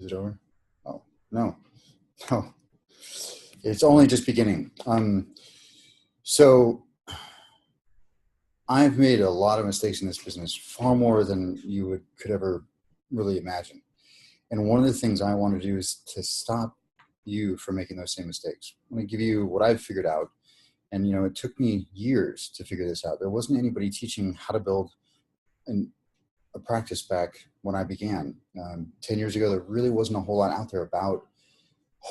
Is it over? Oh, no. No. It's only just beginning. So I've made a lot of mistakes in this business, far more than you could ever really imagine. And one of the things I want to do is to stop you from making those same mistakes. I'm going to give you what I've figured out. And, it took me years to figure this out. There wasn't anybody teaching how to build a practice back when I began. 10 years ago, there really wasn't a whole lot out there about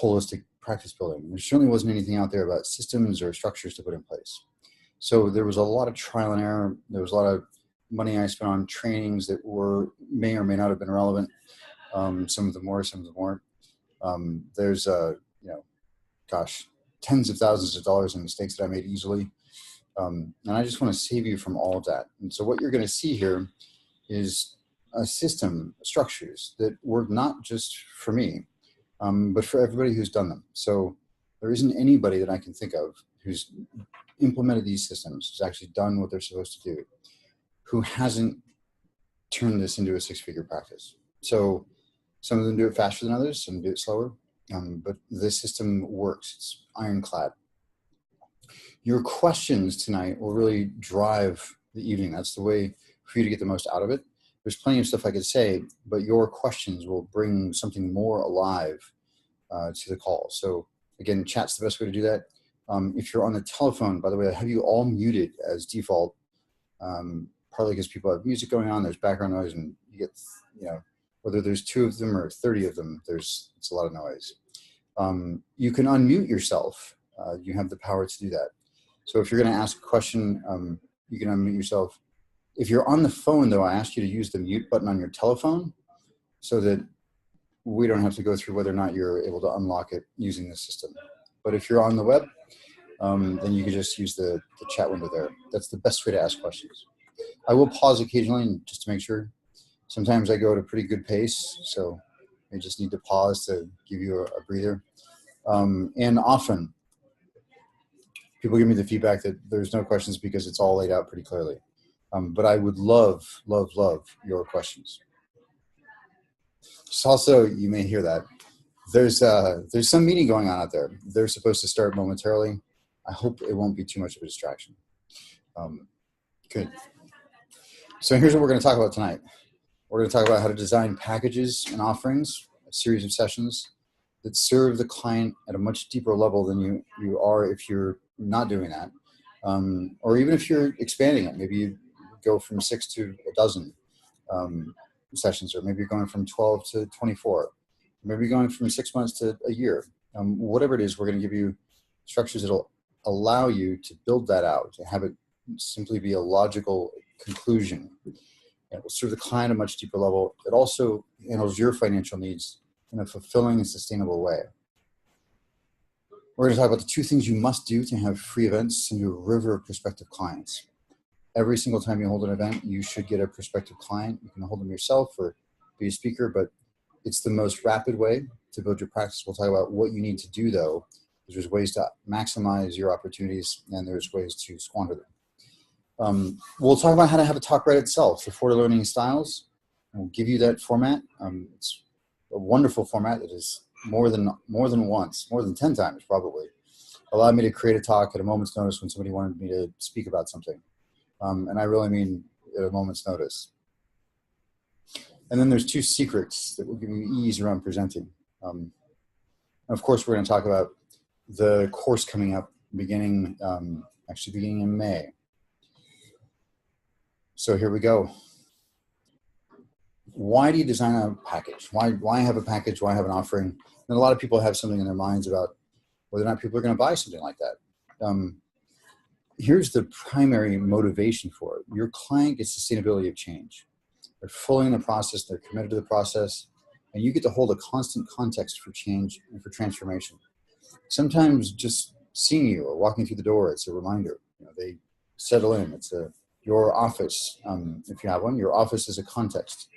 holistic practice building. There certainly wasn't anything out there about systems or structures to put in place. So there was a lot of trial and error. There was a lot of money I spent on trainings that may or may not have been relevant. Some of them were, some of them weren't. There's, tens of thousands of dollars in mistakes that I made easily. And I just want to save you from all of that. And so what you're going to see here is a system, structures that work not just for me, but for everybody who's done them. So there isn't anybody that I can think of who's implemented these systems, who's actually done what they're supposed to do, who hasn't turned this into a six-figure practice. So some of them do it faster than others, some do it slower, but this system works. It's ironclad. Your questions tonight will really drive the evening. That's the way for you to get the most out of it. There's plenty of stuff I could say, but your questions will bring something more alive to the call. So again, chat's the best way to do that. If you're on the telephone, by the way, I have you all muted as default, partly because people have music going on, there's background noise, and you get, whether there's 2 of them or 30 of them, it's a lot of noise. You can unmute yourself. You have the power to do that. So if you're going to ask a question, you can unmute yourself. If you're on the phone, though, I ask you to use the mute button on your telephone so that we don't have to go through whether or not you're able to unlock it using the system. But if you're on the web, then you can just use the chat window there. That's the best way to ask questions. I will pause occasionally just to make sure. Sometimes I go at a pretty good pace, so I just need to pause to give you a breather. And often, people give me the feedback that there's no questions because it's all laid out pretty clearly. But I would love, love, love your questions. Just also, you may hear that. There's some meeting going on out there. They're supposed to start momentarily. I hope it won't be too much of a distraction. Good. So here's what we're going to talk about tonight. We're going to talk about how to design packages and offerings, a series of sessions that serve the client at a much deeper level than you are if you're not doing that. Or even if you're expanding it. Maybe you go from 6 to a dozen sessions, or maybe you're going from 12 to 24. Maybe you're going from 6 months to a year. Whatever it is, we're going to give you structures that'll allow you to build that out, to have it simply be a logical conclusion. It will serve the client at a much deeper level. It also handles your financial needs in a fulfilling and sustainable way. We're going to talk about the 2 things you must do to have free events and your river of prospective clients. Every single time you hold an event, you should get a prospective client. You can hold them yourself or be a speaker, but it's the most rapid way to build your practice. We'll talk about what you need to do, though. There's ways to maximize your opportunities, and there's ways to squander them. We'll talk about how to have a talk right itself, the 4 learning styles. We'll give you that format. It's a wonderful format. It is more than once, more than 10 times probably, allowed me to create a talk at a moment's notice when somebody wanted me to speak about something. And I really mean at a moment's notice. And then there's 2 secrets that will give you ease around presenting. And of course, we're going to talk about the course coming up beginning in May. So here we go. Why do you design a package? Why have a package? Why have an offering? And a lot of people have something in their minds about whether or not people are going to buy something like that. Here's the primary motivation for it. Your client gets sustainability of change. They're fully in the process. They're committed to the process. And you get to hold a constant context for change and for transformation. Sometimes just seeing you or walking through the door, it's a reminder. They settle in. It's your office, if you have one. Your office is a context.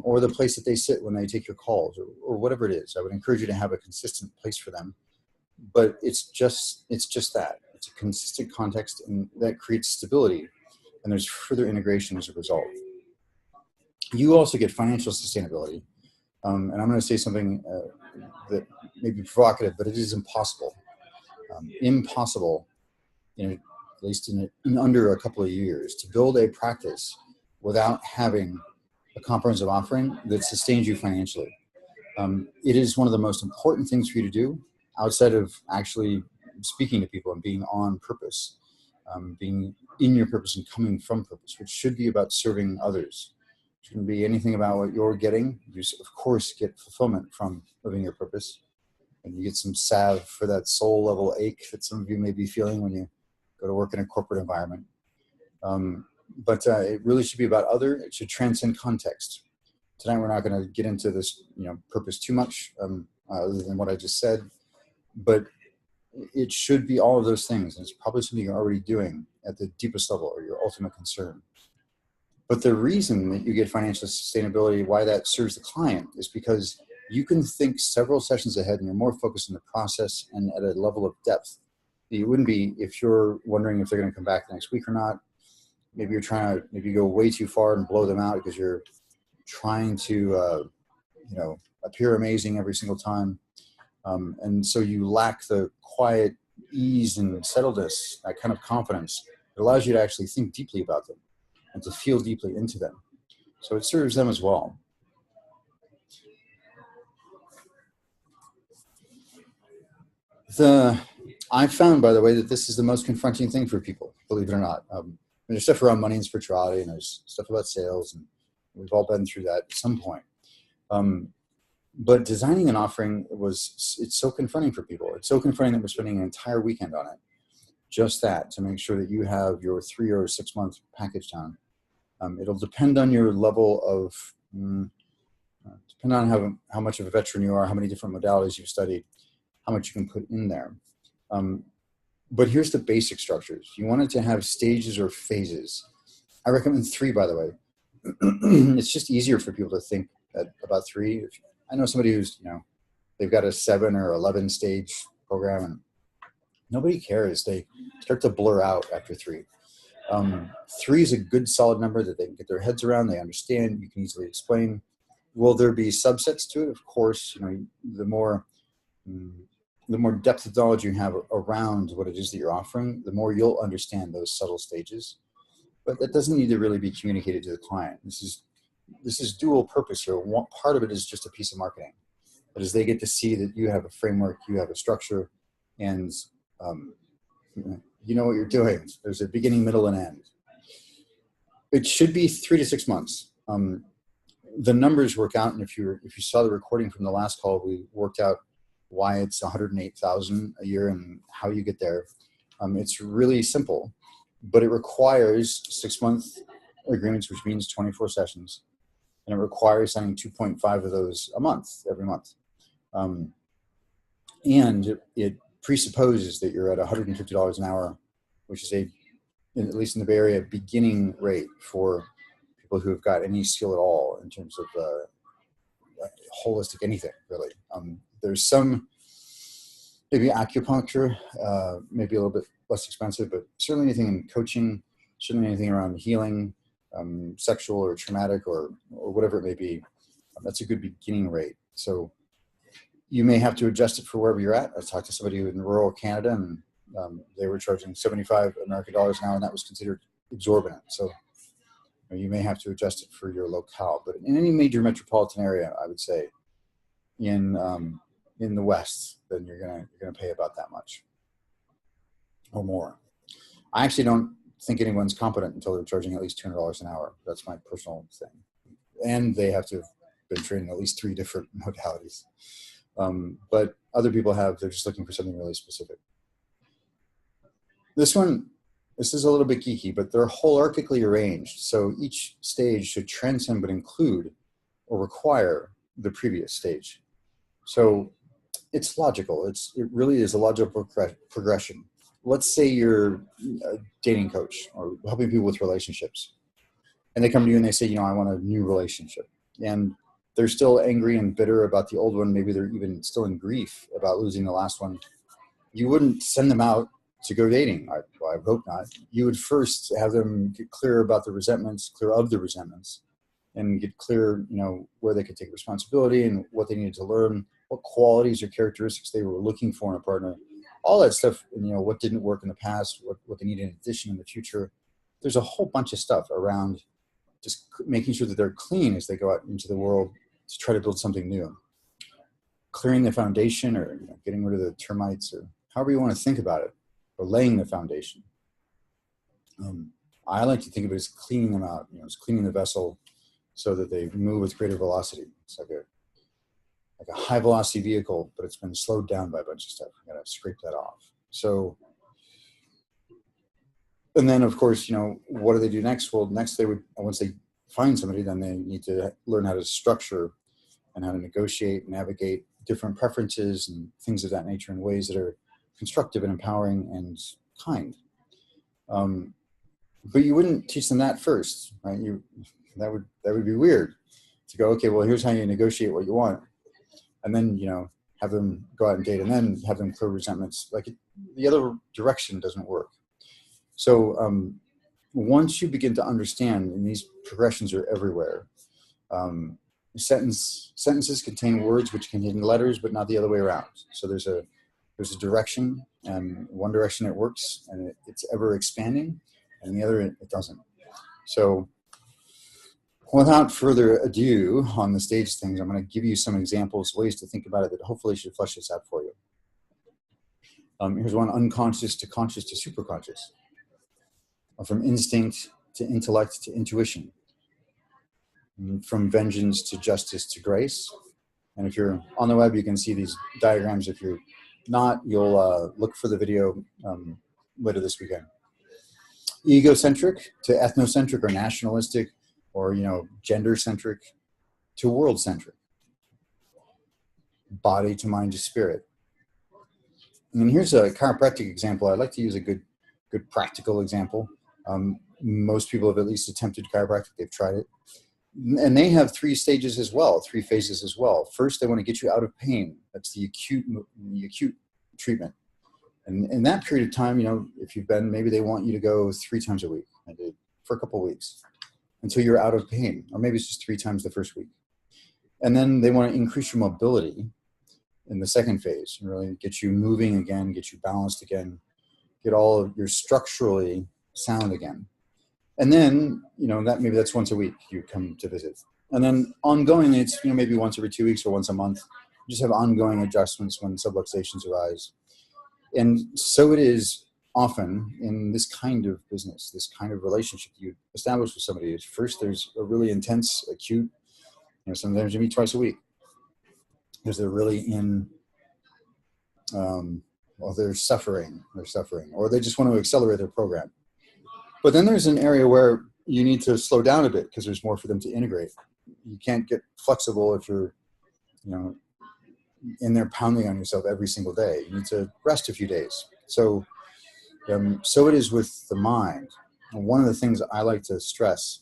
Or the place that they sit when they take your calls, or whatever it is. I would encourage you to have a consistent place for them. But it's just that. It's a consistent context, and that creates stability. And there's further integration as a result. You also get financial sustainability. And I'm going to say something that may be provocative, but it is impossible. Impossible, at least in under a couple of years, to build a practice without having a comprehensive offering that sustains you financially. It is one of the most important things for you to do outside of actually speaking to people and being on purpose, being in your purpose and coming from purpose, which should be about serving others. It shouldn't be anything about what you're getting. You, of course, get fulfillment from living your purpose. And you get some salve for that soul level ache that some of you may be feeling when you go to work in a corporate environment. But it really should be about it should transcend context. Tonight we're not going to get into this, purpose too much, other than what I just said. But it should be all of those things, and it's probably something you're already doing at the deepest level or your ultimate concern. But the reason that you get financial sustainability, why that serves the client, is because you can think several sessions ahead and you're more focused on the process and at a level of depth that you wouldn't be if you're wondering if they're going to come back next week or not. Maybe you're trying to go way too far and blow them out because you're trying to, appear amazing every single time. And so you lack the quiet ease and settledness, that kind of confidence. It allows you to actually think deeply about them and to feel deeply into them. So it serves them as well. I found, by the way, that this is the most confronting thing for people, believe it or not. There's stuff around money and spirituality, and there's stuff about sales, and we've all been through that at some point. But designing an offering it's so confronting for people. It's so confronting that we're spending an entire weekend on it. Just that, to make sure that you have your 3 or 6 month package done. It'll depend on your level of, depend on how much of a veteran you are, how many different modalities you've studied, how much you can put in there. But here's the basic structures. You want it to have stages or phases. I recommend 3, by the way. It's just easier for people to think about 3. I know somebody who's, they've got a 7 or 11 stage program and nobody cares. They start to blur out after 3. 3 is a good solid number that they can get their heads around. They understand. You can easily explain. Will there be subsets to it? Of course, the more depth of knowledge you have around what it is that you're offering, the more you'll understand those subtle stages. But that doesn't need to really be communicated to the client. This is dual purpose here. One part of it is just a piece of marketing. But as they get to see that you have a framework, you have a structure, and you know what you're doing. There's a beginning, middle, and end. It should be 3 to 6 months. The numbers work out, and if you saw the recording from the last call, we worked out why it's 108,000 a year and how you get there. It's really simple, but it requires 6-month agreements, which means 24 sessions, and it requires signing 2.5 of those a month, every month. And it presupposes that you're at $150 an hour, which is at least in the Bay Area, beginning rate for people who have got any skill at all in terms of holistic anything, really. There's some, maybe acupuncture, maybe a little bit less expensive, but certainly anything in coaching, certainly anything around healing, sexual or traumatic or whatever it may be, that's a good beginning rate. So you may have to adjust it for wherever you're at. I talked to somebody in rural Canada, and they were charging $75 American dollars an hour, and that was considered exorbitant. So you may have to adjust it for your locale. But in any major metropolitan area, I would say, in the West, then you're gonna pay about that much or more. I actually don't think anyone's competent until they're charging at least $200 an hour. That's my personal thing, and they have to have been trained in at least 3 different modalities. But other people they're just looking for something really specific. This is a little bit geeky, but they're holarchically arranged. So each stage should transcend but include or require the previous stage. So it's logical. It really is a logical progression. Let's say you're a dating coach or helping people with relationships, and they come to you and they say, I want a new relationship. And they're still angry and bitter about the old one. Maybe they're even still in grief about losing the last one. You wouldn't send them out to go dating. I hope not. You would first have them get clear of the resentments, and get clear, where they could take responsibility and what they needed to learn, what qualities or characteristics they were looking for in a partner, all that stuff, and, what didn't work in the past, what they need in addition in the future. There's a whole bunch of stuff around just making sure that they're clean as they go out into the world to try to build something new. Clearing the foundation, or getting rid of the termites, or however you want to think about it, or laying the foundation. I like to think of it as cleaning them out, it's cleaning the vessel so that they move with greater velocity. It's like a high velocity vehicle, but it's been slowed down by a bunch of stuff. You gotta scrape that off. So, and then of course, what do they do next? Well, next once they find somebody, then they need to learn how to structure and how to negotiate, navigate different preferences and things of that nature in ways that are constructive and empowering and kind. But you wouldn't teach them that first, right? That would be weird to go, okay, well, here's how you negotiate what you want, and then have them go out and date, and then have them clear resentments. Like the other direction doesn't work. So once you begin to understand, and these progressions are everywhere. Sentences contain words which contain letters, but not the other way around. So there's a direction, and one direction it works, and it's ever expanding, and the other it doesn't. So without further ado on the stage things, I'm going to give you some examples, ways to think about it that hopefully should flesh this out for you. Here's one: unconscious to conscious to superconscious, from instinct to intellect to intuition, from vengeance to justice to grace. And if you're on the web, you can see these diagrams. If you're not, you'll look for the video later this weekend. Egocentric to ethnocentric or nationalistic, or gender-centric to world-centric. Body to mind to spirit. And here's a chiropractic example. I'd like to use a good practical example. Most people have at least attempted chiropractic. They've tried it. And they have 3 stages as well, 3 phases as well. First, they want to get you out of pain. That's the acute treatment. And in that period of time, if you've been, maybe they want you to go 3 times a week for a couple of weeks until you're out of pain, or maybe it's just 3 times the first week. And then they want to increase your mobility in the second phase, and really get you moving again, get you balanced again, get all of your structurally sound again. And then, that's once a week you come to visit. And then ongoingly, it's, maybe once every 2 weeks or once a month. You just have ongoing adjustments when subluxations arise. And so it is often in this kind of business, this kind of relationship you establish with somebody. At first, there's a really intense, acute, sometimes you meet twice a week, because they're really in, they're suffering, or they just want to accelerate their program. But then there's an area where you need to slow down a bit because there's more for them to integrate. You can't get flexible if you're, in there pounding on yourself every single day. You need to rest a few days. So it is with the mind. And one of the things I like to stress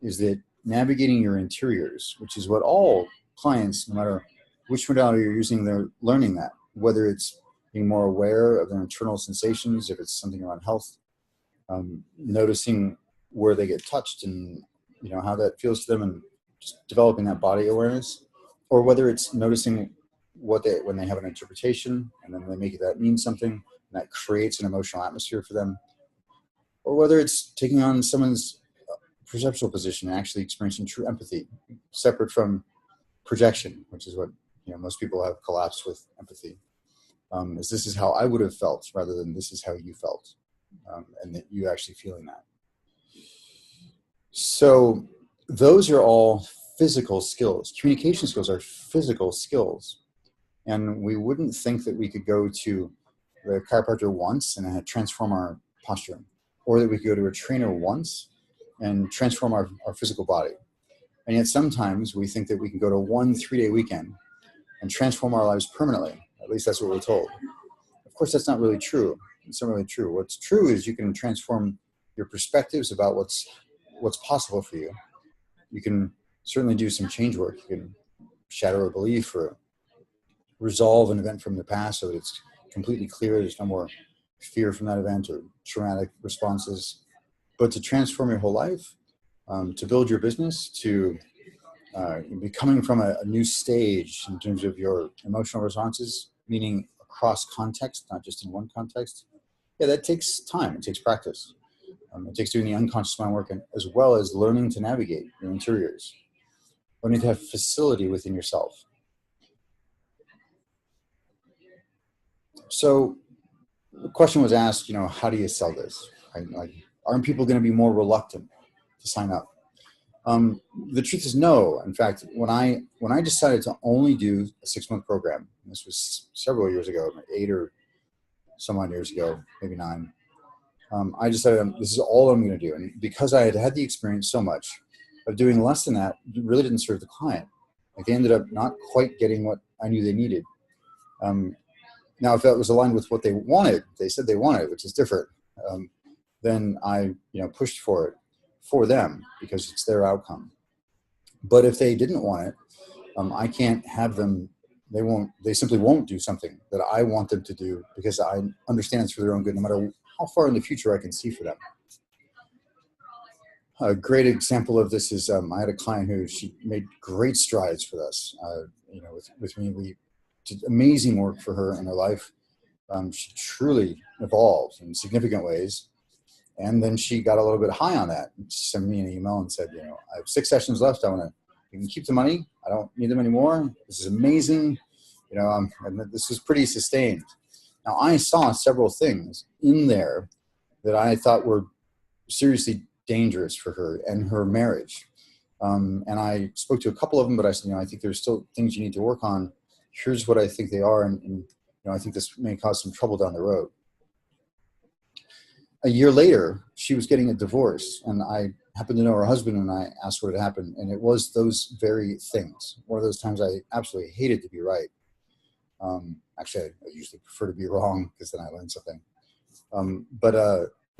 is that navigating your interiors, which is what all clients, no matter which modality you're using, they're learning that, whether it's being more aware of their internal sensations, if it's something around health, noticing where they get touched and how that feels to them, and just developing that body awareness, or whether it's noticing when they have an interpretation and then they make that mean something, and that creates an emotional atmosphere for them, or whether it's taking on someone's perceptual position and actually experiencing true empathy, separate from projection, which is what most people have collapsed with empathy. Is this is how I would have felt, rather than this is how you felt, and that you actually feeling that. So those are all physical skills. Communication skills are physical skills. And we wouldn't think that we could go to the chiropractor once and transform our posture, or that we could go to a trainer once and transform our physical body. And yet sometimes we think that we can go to one 3-day weekend and transform our lives permanently. At least that's what we're told. Of course, that's not really true. It's not really true. What's true is you can transform your perspectives about what's possible for you. You can certainly do some change work. You can shatter a belief or resolve an event from the past so that it's completely clear. There's no more fear from that event or traumatic responses. But to transform your whole life, to build your business, to be coming from a new stage in terms of your emotional responses, meaning across context, not just in one context. Yeah, that takes time. It takes practice. It takes doing the unconscious mind work, and as well as learning to navigate your interiors, learning to have facility within yourself. So the question was asked, how do you sell this? Right? Like, aren't people going to be more reluctant to sign up? The truth is no. In fact, when I decided to only do a 6-month program, this was several years ago, 8 or some odd years ago, maybe 9, I decided this is all I'm going to do. And because I had had the experience so much of doing less than that, it really didn't serve the client. Like, they ended up not quite getting what I knew they needed. Now, if that was aligned with what they wanted, they said they wanted, which is different, then I pushed for it for them because it's their outcome. But if they didn't want it, I can't have them. They simply won't do something that I want them to do because I understand it's for their own good, no matter how far in the future I can see for them. A great example of this is I had a client who she made great strides for us. With me, we did amazing work for her in her life. She truly evolved in significant ways. And then she got a little bit high on that. She sent me an email and said, I have 6 sessions left. You can keep the money. I don't need them anymore. This is amazing. And this is pretty sustained. Now, I saw several things in there that I thought were seriously dangerous for her and her marriage. And I spoke to a couple of them, but I said, I think there's still things you need to work on. Here's what I think they are. And I think this may cause some trouble down the road. A year later, she was getting a divorce, and I happened to know her husband, and I asked what had happened, and it was those very things. One of those times I absolutely hated to be right. Actually, I usually prefer to be wrong because then I learn something.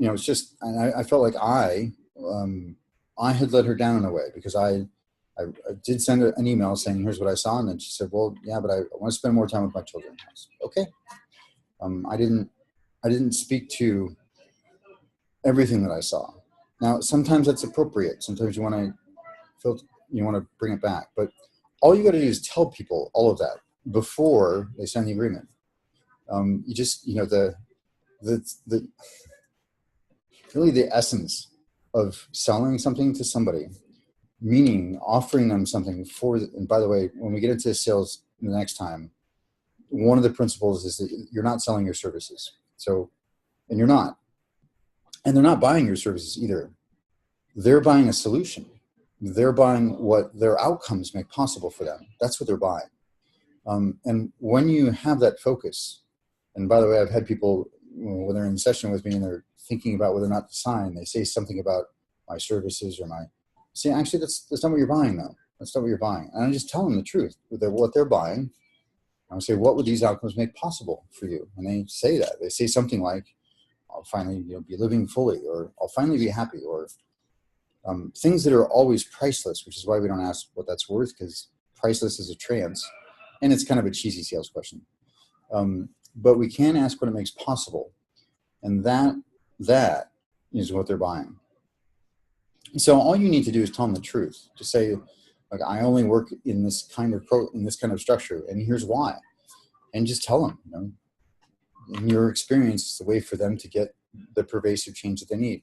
It's just, and I felt like I had let her down in a way because I did send an email saying, here's what I saw, and then she said, well, yeah, but I want to spend more time with my children. I said, okay. I didn't speak to everything that I saw. Now, sometimes that's appropriate. Sometimes you want to bring it back, but all you got to do is tell people all of that before they sign the agreement. You just, really the essence of selling something to somebody, meaning offering them something and by the way, when we get into sales the next time, one of the principles is that you're not selling your services. And you're not. And they're not buying your services either. They're buying a solution. They're buying what their outcomes make possible for them. That's what they're buying. And when you have that focus, and by the way, I've had people, when they're in session with me and they're thinking about whether or not to sign, they say something about my services say, actually, that's not what you're buying though. That's not what you're buying. And I just tell them the truth, what they're buying. I say, what would these outcomes make possible for you? And they say that. They say something like, I'll finally be living fully, or I'll finally be happy, or things that are always priceless, which is why we don't ask what that's worth, because priceless is a trance, and it's kind of a cheesy sales question. But we can ask what it makes possible, and that is what they're buying. So all you need to do is tell them the truth. Just say, like, I only work in this kind of structure, and here's why, and just tell them. In your experience, it's the way for them to get the pervasive change that they need.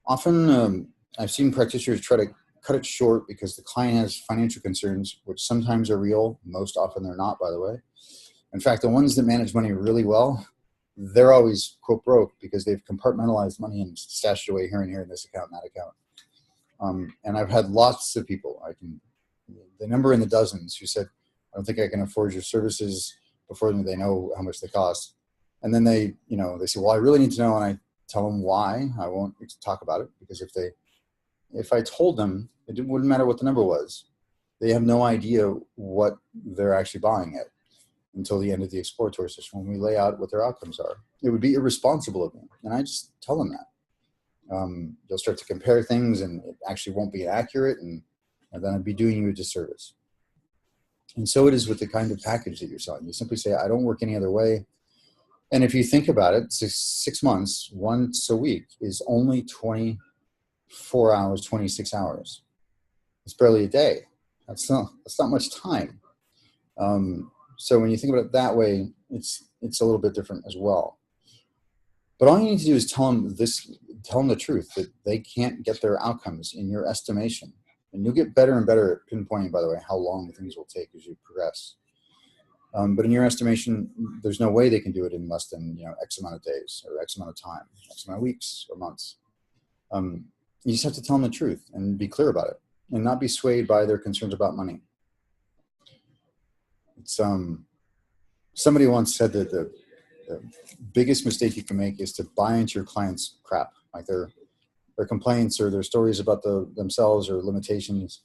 Often, I've seen practitioners try to cut it short because the client has financial concerns, which sometimes are real. Most often they're not, by the way. In fact, the ones that manage money really well, they're always, quote, broke because they've compartmentalized money and stashed it away here and here in this account and that account. And I've had lots of people, the number in the dozens, who said, I don't think I can afford your services before they know how much they cost. And then they say, well, I really need to know. And I tell them why. I won't talk about it because if I told them, it wouldn't matter what the number was. They have no idea what they're actually buying it until the end of the exploratory session when we lay out what their outcomes are. It would be irresponsible of me. And I just tell them that. They'll start to compare things and it actually won't be accurate. And then I'd be doing you a disservice. And so it is with the kind of package that you're selling. You simply say, I don't work any other way. And if you think about it, 6 months, once a week is only $20 4 hours, 26 hours. It's barely a day. That's not much time. So when you think about it that way, it's a little bit different as well. But all you need to do is tell them the truth, that they can't get their outcomes in your estimation. And you'll get better and better at pinpointing, by the way, how long things will take as you progress. But in your estimation, there's no way they can do it in less than X amount of days or X amount of time, X amount of weeks or months. You just have to tell them the truth and be clear about it, and not be swayed by their concerns about money. It's somebody once said that the biggest mistake you can make is to buy into your clients' crap, like their complaints or their stories about themselves or limitations.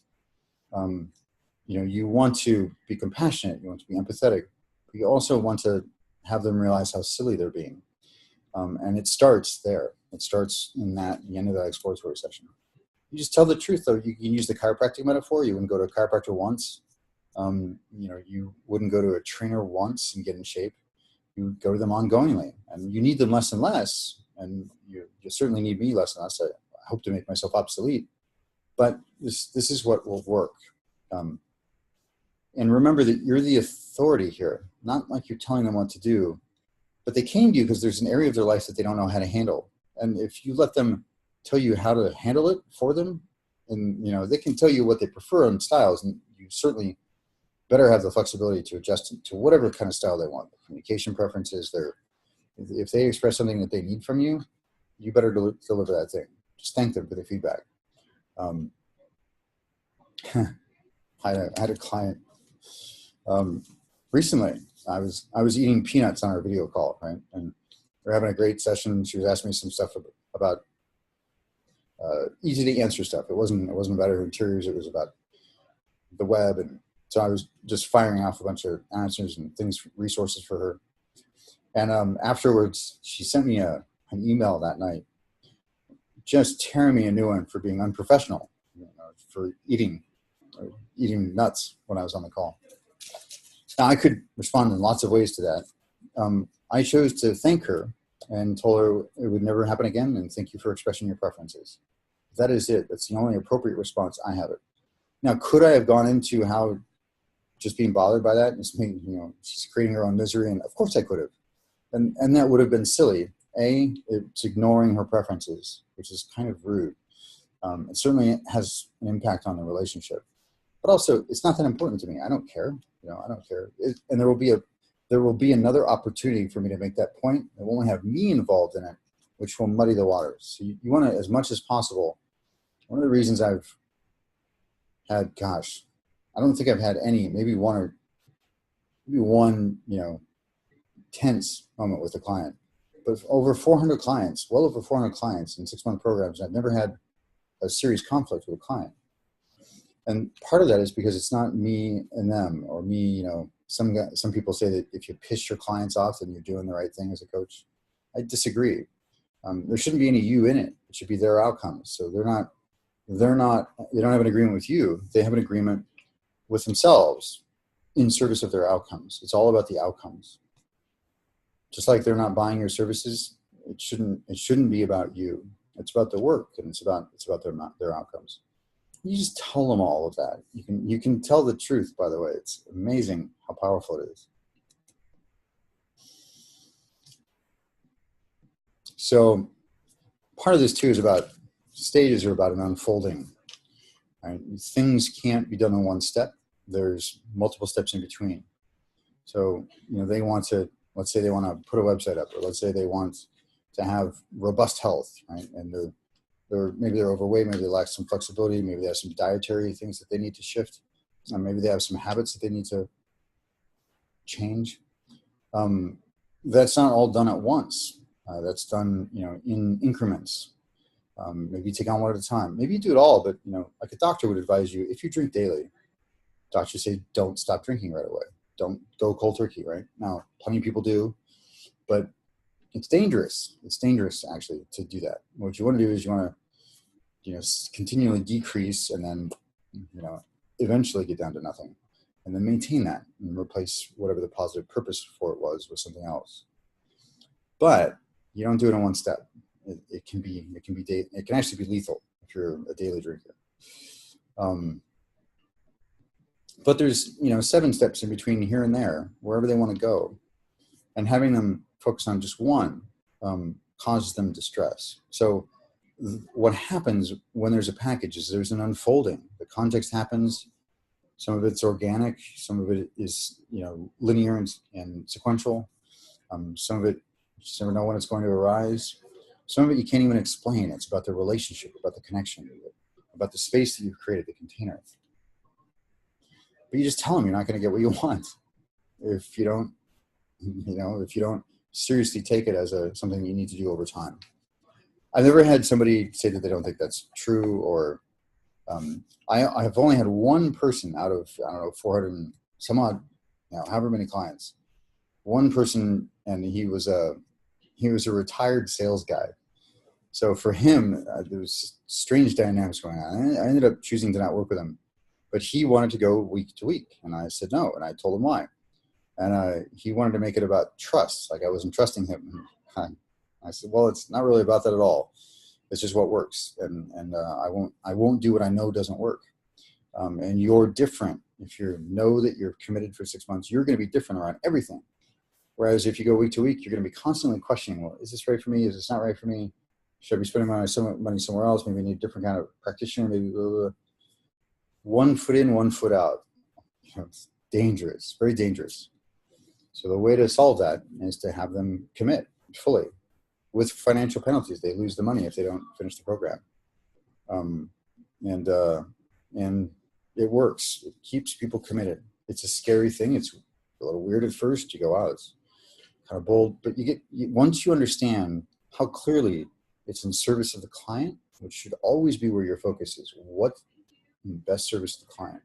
You want to be compassionate, you want to be empathetic, but you also want to have them realize how silly they're being. And it starts there. It starts in the end of that exploratory session. You just tell the truth, though. You can use the chiropractic metaphor. You wouldn't go to a chiropractor once. You wouldn't go to a trainer once and get in shape. You go to them ongoingly, and you need them less and less. And you certainly need me less and less. I hope to make myself obsolete, but this is what will work. And remember that you're the authority here, not like you're telling them what to do, but they came to you because there's an area of their life that they don't know how to handle. And if you let them tell you how to handle it for them, and they can tell you what they prefer and styles, and you certainly better have the flexibility to adjust to whatever kind of style they want. Communication preferences, if they express something that they need from you, you better deliver that thing. Just thank them for the feedback. I had a client recently. I was eating peanuts on our video call, right? And we're having a great session. She was asking me some stuff about easy to answer stuff. It wasn't about her interiors. It was about the web. And so I was just firing off a bunch of answers and resources for her. And afterwards, she sent me an email that night, just tearing me a new one for being unprofessional, for eating nuts when I was on the call. Now, I could respond in lots of ways to that. I chose to thank her and told her it would never happen again, and thank you for expressing your preferences. That is it. That's the only appropriate response. I have it. Now, could I have gone into how just being bothered by that and she's creating her own misery? And of course I could have. And that would have been silly. It's ignoring her preferences, which is kind of rude. It certainly has an impact on the relationship. But also, it's not that important to me. I don't care. I don't care. And there will be another opportunity for me to make that point. It won't have me involved in it, which will muddy the waters. So you want to, as much as possible. One of the reasons I've had, I don't think I've had any, maybe one tense moment with a client, but over 400 clients, well over 400 clients in 6-month programs, I've never had a serious conflict with a client. And part of that is because it's not me and them, or me, some people say that if you piss your clients off, then you're doing the right thing as a coach. I disagree. There shouldn't be any you in it. It should be their outcomes. So they don't have an agreement with you. They have an agreement with themselves in service of their outcomes. It's all about the outcomes. Just like they're not buying your services, it shouldn't be about you. It's about the work, and it's about their outcomes. You just tell them all of that. You can tell the truth, by the way. It's amazing how powerful it is. So part of this too is about stages are about an unfolding. Right? Things can't be done in one step. There's multiple steps in between. So, they want to, let's say they want to put a website up, or let's say they want to have robust health, right? And maybe they're overweight, maybe they lack some flexibility, maybe they have some dietary things that they need to shift, or maybe they have some habits that they need to change. That's not all done at once. That's done, in increments. Maybe you take on one at a time. Maybe you do it all, but like a doctor would advise you, if you drink daily, doctors say don't stop drinking right away. Don't go cold turkey, right? Now, plenty of people do, but it's dangerous. It's dangerous actually to do that. What you want to do is you want to, continually decrease, and then, eventually get down to nothing, and then maintain that and replace whatever the positive purpose for it was with something else. But you don't do it in one step. It can actually be lethal. if you're a daily drinker. But there's, 7 steps in between here and there, wherever they want to go. And having them focus on just one causes them distress. So what happens when there's a package is there's an unfolding. The context happens. Some of it's organic. Some of it is, linear and sequential. Some of it, you just never know when it's going to arise. Some of it you can't even explain. It's about the relationship, about the connection, about the space that you've created, the container. But you just tell them you're not going to get what you want if you don't, if you don't seriously take it as something you need to do over time. I've never had somebody say that they don't think that's true, or I have only had one person out of, 400 and some odd, however many clients, one person, and he was a retired sales guy. So for him, there was strange dynamics going on. I ended up choosing to not work with him, but he wanted to go week to week. And I said no, and I told him why. And he wanted to make it about trust, like I wasn't trusting him. I said, well, it's not really about that at all. It's just what works. And I won't do what I know doesn't work. And you're different. If you know that you're committed for 6 months, you're going to be different around everything. Whereas if you go week to week, you're going to be constantly questioning, well, is this right for me? Is this not right for me? Should I be spending money somewhere else? Maybe I need a different kind of practitioner. Maybe blah, blah, blah. One foot in, 1 foot out. It's dangerous, very dangerous. So the way to solve that is to have them commit fully with financial penalties. They lose the money if they don't finish the program. And it works. It keeps people committed. It's a scary thing. It's a little weird at first. You go, wow, it's kind of bold. But once you understand how clearly it's in service of the client, which should always be where your focus is. What best service to the client?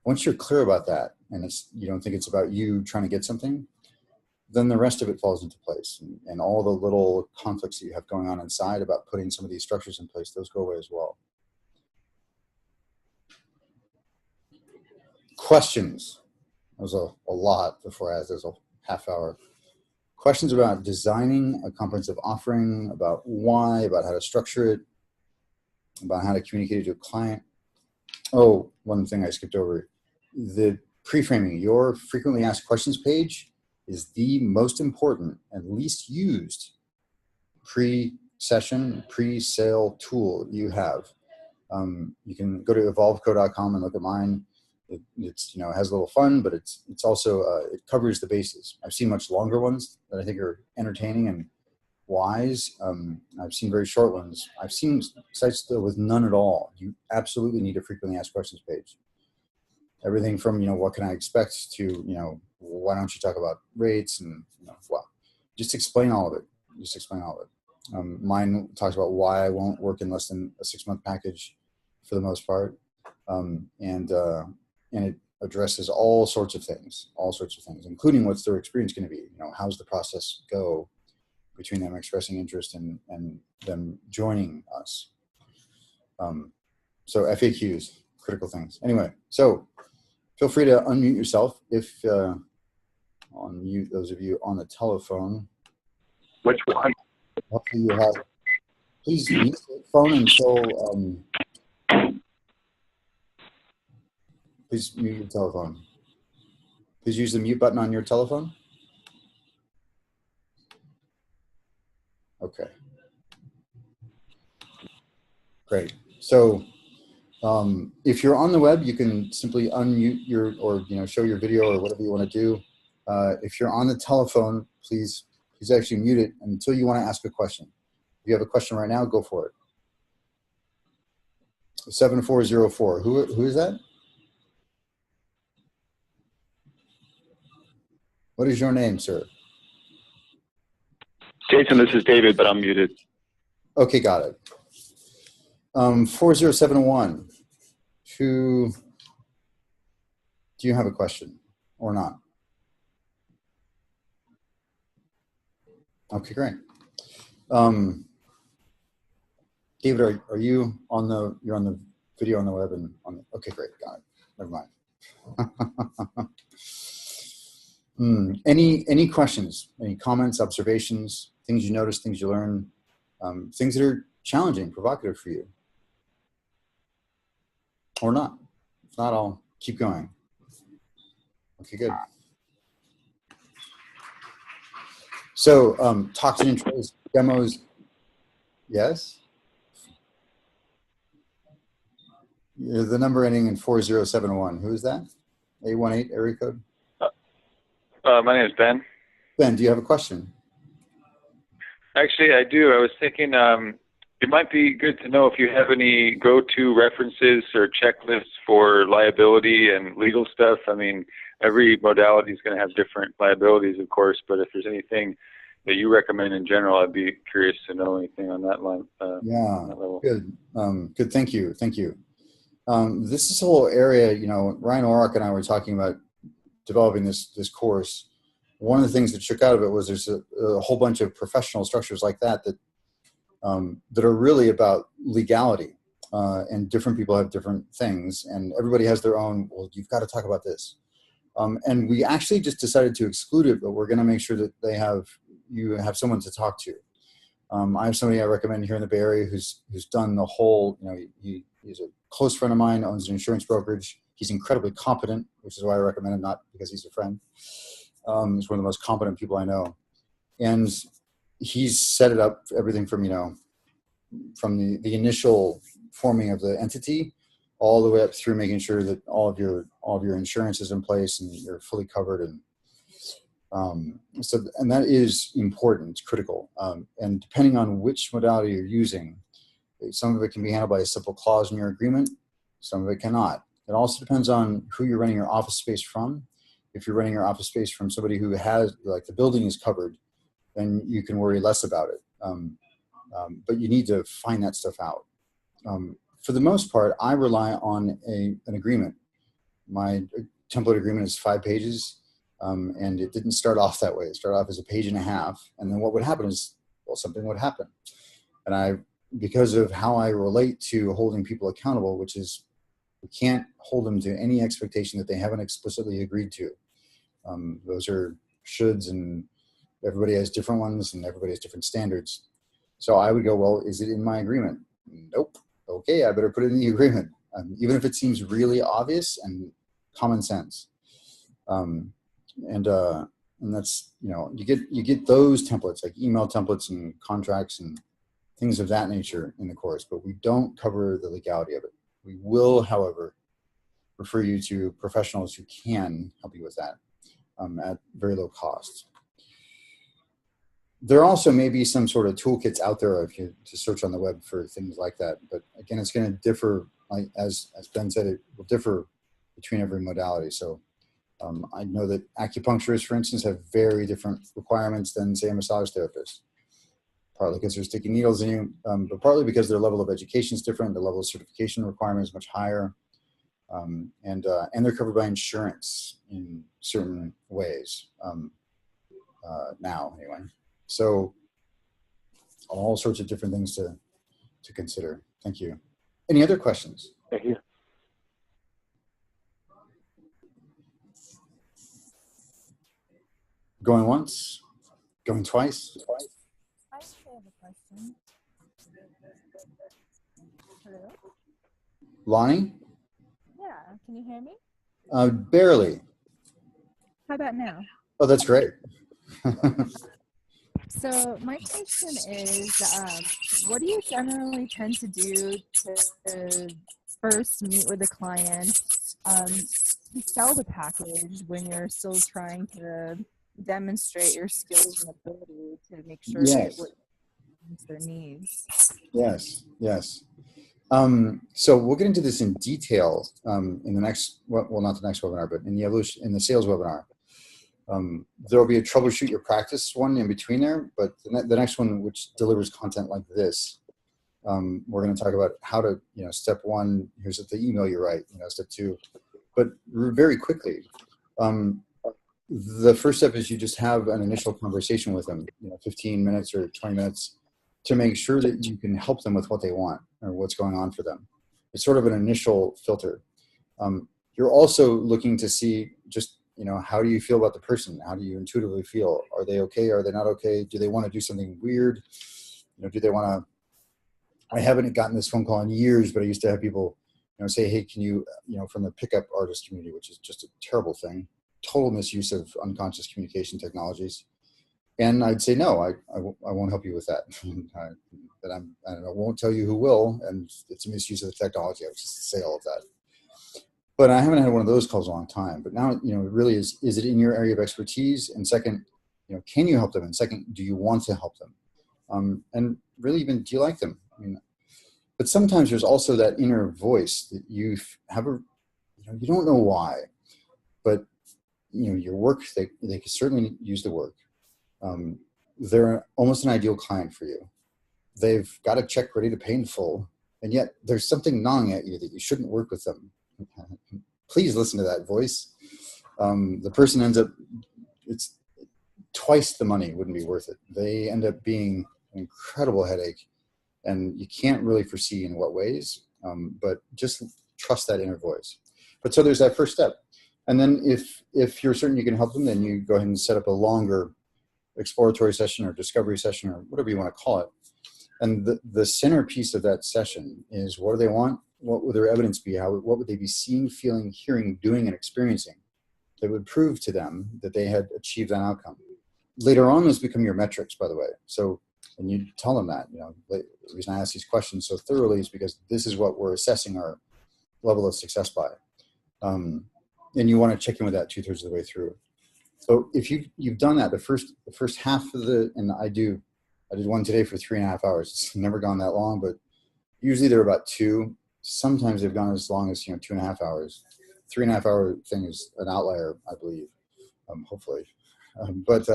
Once you're clear about that, and you don't think it's about you trying to get something, then the rest of it falls into place. And all the little conflicts that you have going on inside about putting some of these structures in place, those go away as well. Questions. There was a lot before there's a half hour. Questions about designing a comprehensive offering, about why, about how to structure it, about how to communicate it to a client. Oh, one thing I skipped over. The pre-framing, your frequently asked questions page is the most important and least used pre-session, pre-sale tool you have. You can go to evolveco.com and look at mine. It's it has a little fun, but it's also it covers the bases. I've seen much longer ones that I think are entertaining and wise. I've seen very short ones. I've seen sites with none at all. You absolutely need a frequently asked questions page. Everything from what can I expect to why don't you talk about rates and well, just explain all of it. Just explain all of it. Mine talks about why I won't work in less than a 6-month package for the most part, and it addresses all sorts of things, including what's their experience going to be. How's the process go between them expressing interest and them joining us. So FAQs, critical things. Anyway, so feel free to unmute yourself if unmute those of you on the telephone. Which one? Hopefully you have. Please mute the phone until. Please mute your telephone. Please use the mute button on your telephone. Okay. Great. So if you're on the web, you can simply unmute or show your video or whatever you want to do. If you're on the telephone, please actually mute it until you want to ask a question. If you have a question right now, go for it. 7404. Who is that? What is your name, sir? Jason, this is David, but I'm muted. Okay, got it. 4071. Do you have a question or not? Okay, great. David, are you on you're on the video on the web and okay, great, got it. Never mind. Any questions, any comments, observations, things you noticed, things you learned, things that are challenging, provocative for you? Or not? If not, I'll keep going. Okay, good. So toxin intros, demos, yes? The number ending in 4071. Who is that? 818 area code? My name is Ben. Ben, do you have a question? Actually, I do. I was thinking it might be good to know if you have any go-to references or checklists for liability and legal stuff. I mean, every modality is going to have different liabilities, of course, but if there's anything that you recommend in general, I'd be curious to know anything on that line. Yeah, that level. good. Good, thank you. Thank you. This is a whole area, you know, Ryan Orrock and I were talking about developing this course. One of the things that shook out of it was there's a whole bunch of professional structures like that that are really about legality, and different people have different things, and everybody has their own, well, you've got to talk about this. And we actually just decided to exclude it, but we're going to make sure that you have someone to talk to. I have somebody I recommend here in the Bay Area who's done the whole, you know, he's a close friend of mine, owns an insurance brokerage. He's incredibly competent, which is why I recommend him, not because he's a friend. He's one of the most competent people I know. And he's set it up, everything from, you know, from the initial forming of the entity all the way up through making sure that all of your insurance is in place and you're fully covered. And and that is important, it's critical. And depending on which modality you're using, some of it can be handled by a simple clause in your agreement, some of it cannot. It also depends on who you're renting your office space from. If you're renting your office space from somebody who has, like, the building is covered, then you can worry less about it. But you need to find that stuff out. For the most part, I rely on an agreement. My template agreement is 5 pages, and it didn't start off that way. It started off as a page and a half, and then what would happen is, well, something would happen. And because of how I relate to holding people accountable, which is we can't hold them to any expectation that they haven't explicitly agreed to. Those are shoulds, and everybody has different ones, and everybody has different standards. So I would go, well, is it in my agreement? Nope. Okay, I better put it in the agreement, even if it seems really obvious and common sense. And that's, you know, you get those templates, like email templates and contracts and things of that nature in the course, but we don't cover the legality of it. We will, however, refer you to professionals who can help you with that at very low cost. There also may be some sort of toolkits out there if you to search on the web for things like that. But again, it's going to differ, like, as Ben said, it will differ between every modality. So I know that acupuncturists, for instance, have very different requirements than, say, a massage therapist. Partly because they're sticking needles in you, but partly because their level of education is different. The level of certification requirement is much higher. And they're covered by insurance in certain ways now, anyway. So all sorts of different things to consider. Thank you. Any other questions? Thank you. Going once? Going twice? I actually have a question. Hello? Lonnie? Yeah, can you hear me? Barely. How about now? Oh, that's great. So my question is, what do you generally tend to do to first meet with a client to sell the package when you're still trying to demonstrate your skills and ability to make sure that it meets their needs? Yes, yes. So we'll get into this in detail in the next, well, not the next webinar, but in the sales webinar. There will be a troubleshoot your practice one in between there, but the next one, which delivers content like this, we're going to talk about how to, step one, here's the email you write, step two, but very quickly. The first step is you just have an initial conversation with them, 15 minutes or 20 minutes to make sure that you can help them with what they want or what's going on for them. It's sort of an initial filter. You're also looking to see just, how do you feel about the person? How do you intuitively feel? Are they okay? Are they not okay? Do they want to do something weird? Do they want I haven't gotten this phone call in years, but I used to have people, say, hey, can you, from the pickup artist community, which is just a terrible thing, total misuse of unconscious communication technologies. And I'd say, no, I won't help you with that. But I won't tell you who will, and it's a misuse of the technology. I would just say all of that. But I haven't had one of those calls in a long time. But now, it really is it in your area of expertise? And second, can you help them? And second, do you want to help them? And really even, do you like them? But sometimes there's also that inner voice that you have you don't know why, but your work, they can certainly use the work. They're almost an ideal client for you. They've got a check ready to pay in full, and yet there's something gnawing at you that you shouldn't work with them. Please listen to that voice. The person ends up, it's twice the money wouldn't be worth it. They end up being an incredible headache, and you can't really foresee in what ways, but just trust that inner voice. But so there's that first step. And then if you're certain you can help them, then you go ahead and set up a longer exploratory session or discovery session or whatever you want to call it. And the centerpiece of that session is, what do they want? What would their evidence be? What would they be seeing, feeling, hearing, doing, and experiencing that would prove to them that they had achieved that outcome? Later on, those become your metrics, by the way. So, and you tell them that, the reason I ask these questions so thoroughly is because this is what we're assessing our level of success by. And you want to check in with that 2/3 of the way through. So if you've done that, the first half of and I did one today for 3.5 hours. It's never gone that long, but usually they're about 2. Sometimes they've gone as long as 2.5 hours. 3.5 hour thing is an outlier, I believe, hopefully. But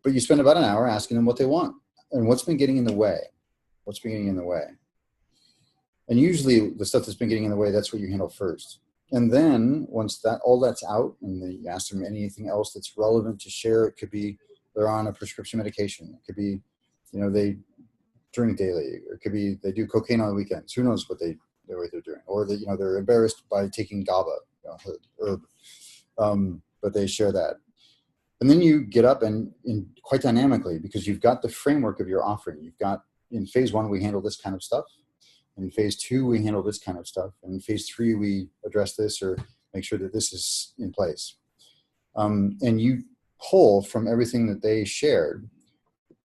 you spend about an hour asking them what they want and what's been getting in the way. What's been getting in the way? And usually the stuff that's been getting in the way, that's what you handle first. And then once all that's out, and you ask them anything else that's relevant to share, it could be they're on a prescription medication. It could be, they drink daily. Or it could be they do cocaine on the weekends. Who knows what they're doing? Or they're embarrassed by taking GABA, herb. But they share that. And then you get up and quite dynamically, because you've got the framework of your offering. You've got, in phase 1, we handle this kind of stuff. In phase 2, we handle this kind of stuff. And in phase 3, we address this or make sure that this is in place. And you pull from everything that they shared,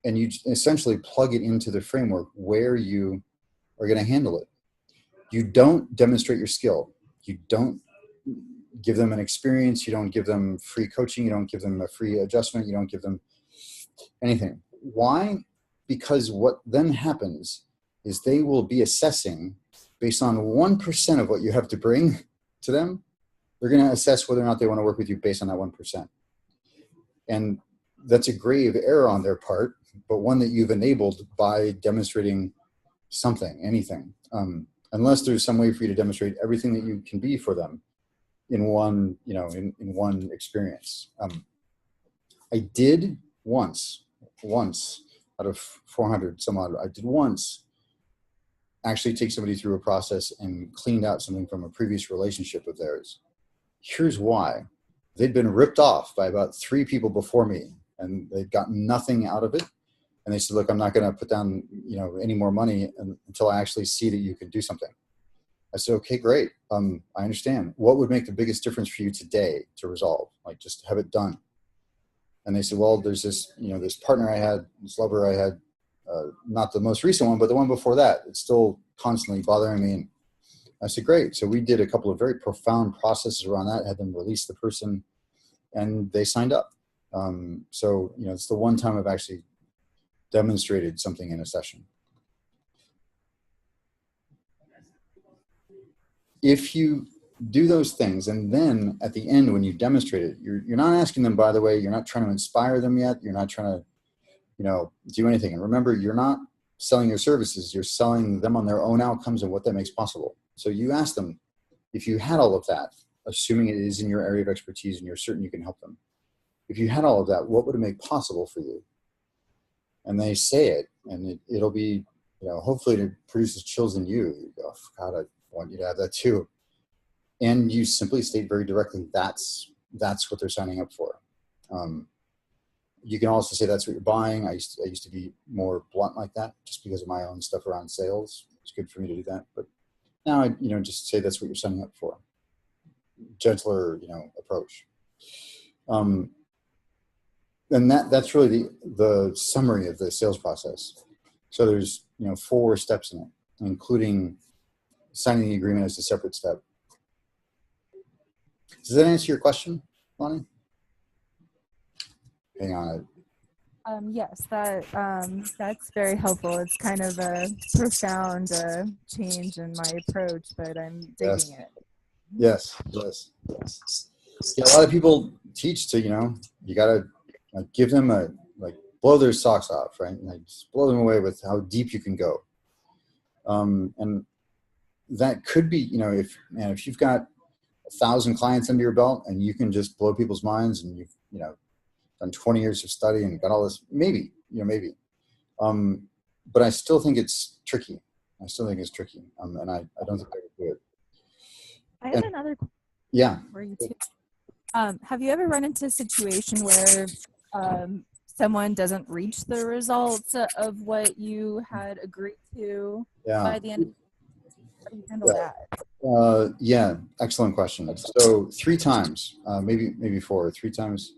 and you essentially plug it into the framework where you are going to handle it. You don't demonstrate your skill. You don't give them an experience. You don't give them free coaching. You don't give them a free adjustment. You don't give them anything. Why? Because what then happens is they will be assessing based on 1% of what you have to bring to them. They're going to assess whether or not they want to work with you based on that 1%. And that's a grave error on their part, but one that you've enabled by demonstrating something, anything. Unless there's some way for you to demonstrate everything that you can be for them in one, in one experience. I did once out of 400 some odd, I did once actually take somebody through a process and cleaned out something from a previous relationship of theirs. Here's why. They'd been ripped off by about 3 people before me, and they'd gotten nothing out of it. And they said, look, I'm not going to put down, any more money until I actually see that you can do something. I said, okay, great. I understand. What would make the biggest difference for you today to resolve? Like, just have it done. And they said, well, there's this, this partner I had, this lover I had, not the most recent one, but the one before that, it's still constantly bothering me. And I said, great. So we did a couple of very profound processes around that, had them release the person, and they signed up. So, it's the one time I've actually demonstrated something in a session. If you do those things, and then at the end, when you demonstrate it, you're not asking them, by the way, you're not trying to inspire them yet. You're not trying to, do anything. And remember, you're not selling your services. You're selling them on their own outcomes and what that makes possible. So you ask them, if you had all of that, assuming it is in your area of expertise and you're certain you can help them, if you had all of that, what would it make possible for you? And they say it, and it'll be, hopefully it produces chills in you. You go, God, I want you to have that too. And you simply state very directly, that's what they're signing up for. You can also say that's what you're buying. I used to be more blunt like that just because of my own stuff around sales. It's good for me to do that. But now I, just say that's what you're signing up for. Gentler, approach. And that's really the summary of the sales process. So there's, 4 steps in it, including signing the agreement as a separate step. Does that answer your question, Lonnie? Hang on. Yes, that's very helpful. It's kind of a profound change in my approach, but I'm digging it. Yes. Yeah, a lot of people teach to, you got to give them blow their socks off, right? Just blow them away with how deep you can go. And that could be, if you've got 1,000 clients under your belt and you can just blow people's minds, and you've, done 20 years of study and got all this, maybe. But I still think it's tricky. And I don't think I would do it. I have another question. Yeah. For you too. Have you ever run into a situation where someone doesn't reach the results of what you had agreed to by the end? How do you handle that? Yeah, excellent question. So 3 times, maybe 4, 3 times.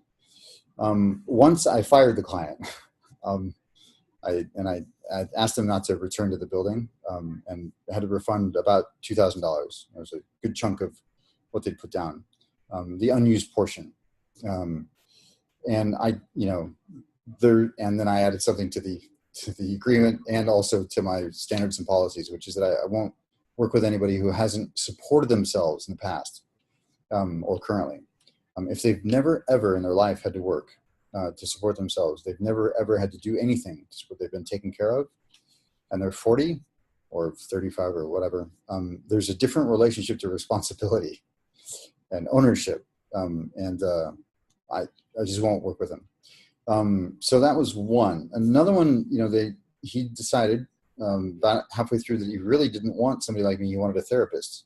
Once I fired the client, I asked them not to return to the building, and had to refund about $2,000. It was a good chunk of what they'd put down, the unused portion. And I, and then I added something to the agreement and also to my standards and policies, which is that I won't work with anybody who hasn't supported themselves in the past, or currently. If they've never, ever in their life had to work to support themselves, they've never, ever had to do anything to support, they've been taken care of, and they're 40 or 35 or whatever, there's a different relationship to responsibility and ownership. I just won't work with them. So that was one. Another one, he decided about halfway through that he really didn't want somebody like me. He wanted a therapist.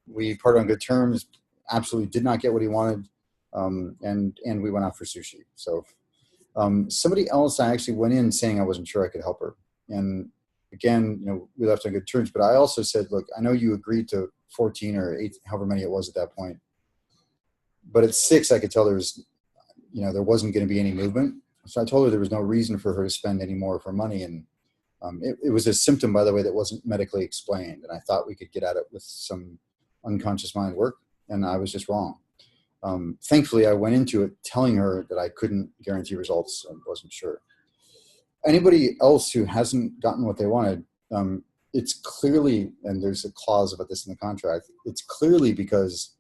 We parted on good terms, absolutely did not get what he wanted. And we went out for sushi. So somebody else, I actually went in saying I wasn't sure I could help her. And again, we left on good terms, but I also said, look, I know you agreed to 14 or 8, however many it was at that point. But at 6, I could tell there was, there wasn't going to be any movement. So I told her there was no reason for her to spend any more of her money. And it was a symptom, by the way, that wasn't medically explained. And I thought we could get at it with some unconscious mind work. And I was just wrong. Thankfully, I went into it telling her that I couldn't guarantee results. I wasn't sure. Anybody else who hasn't gotten what they wanted, it's clearly, and there's a clause about this in the contract, it's clearly because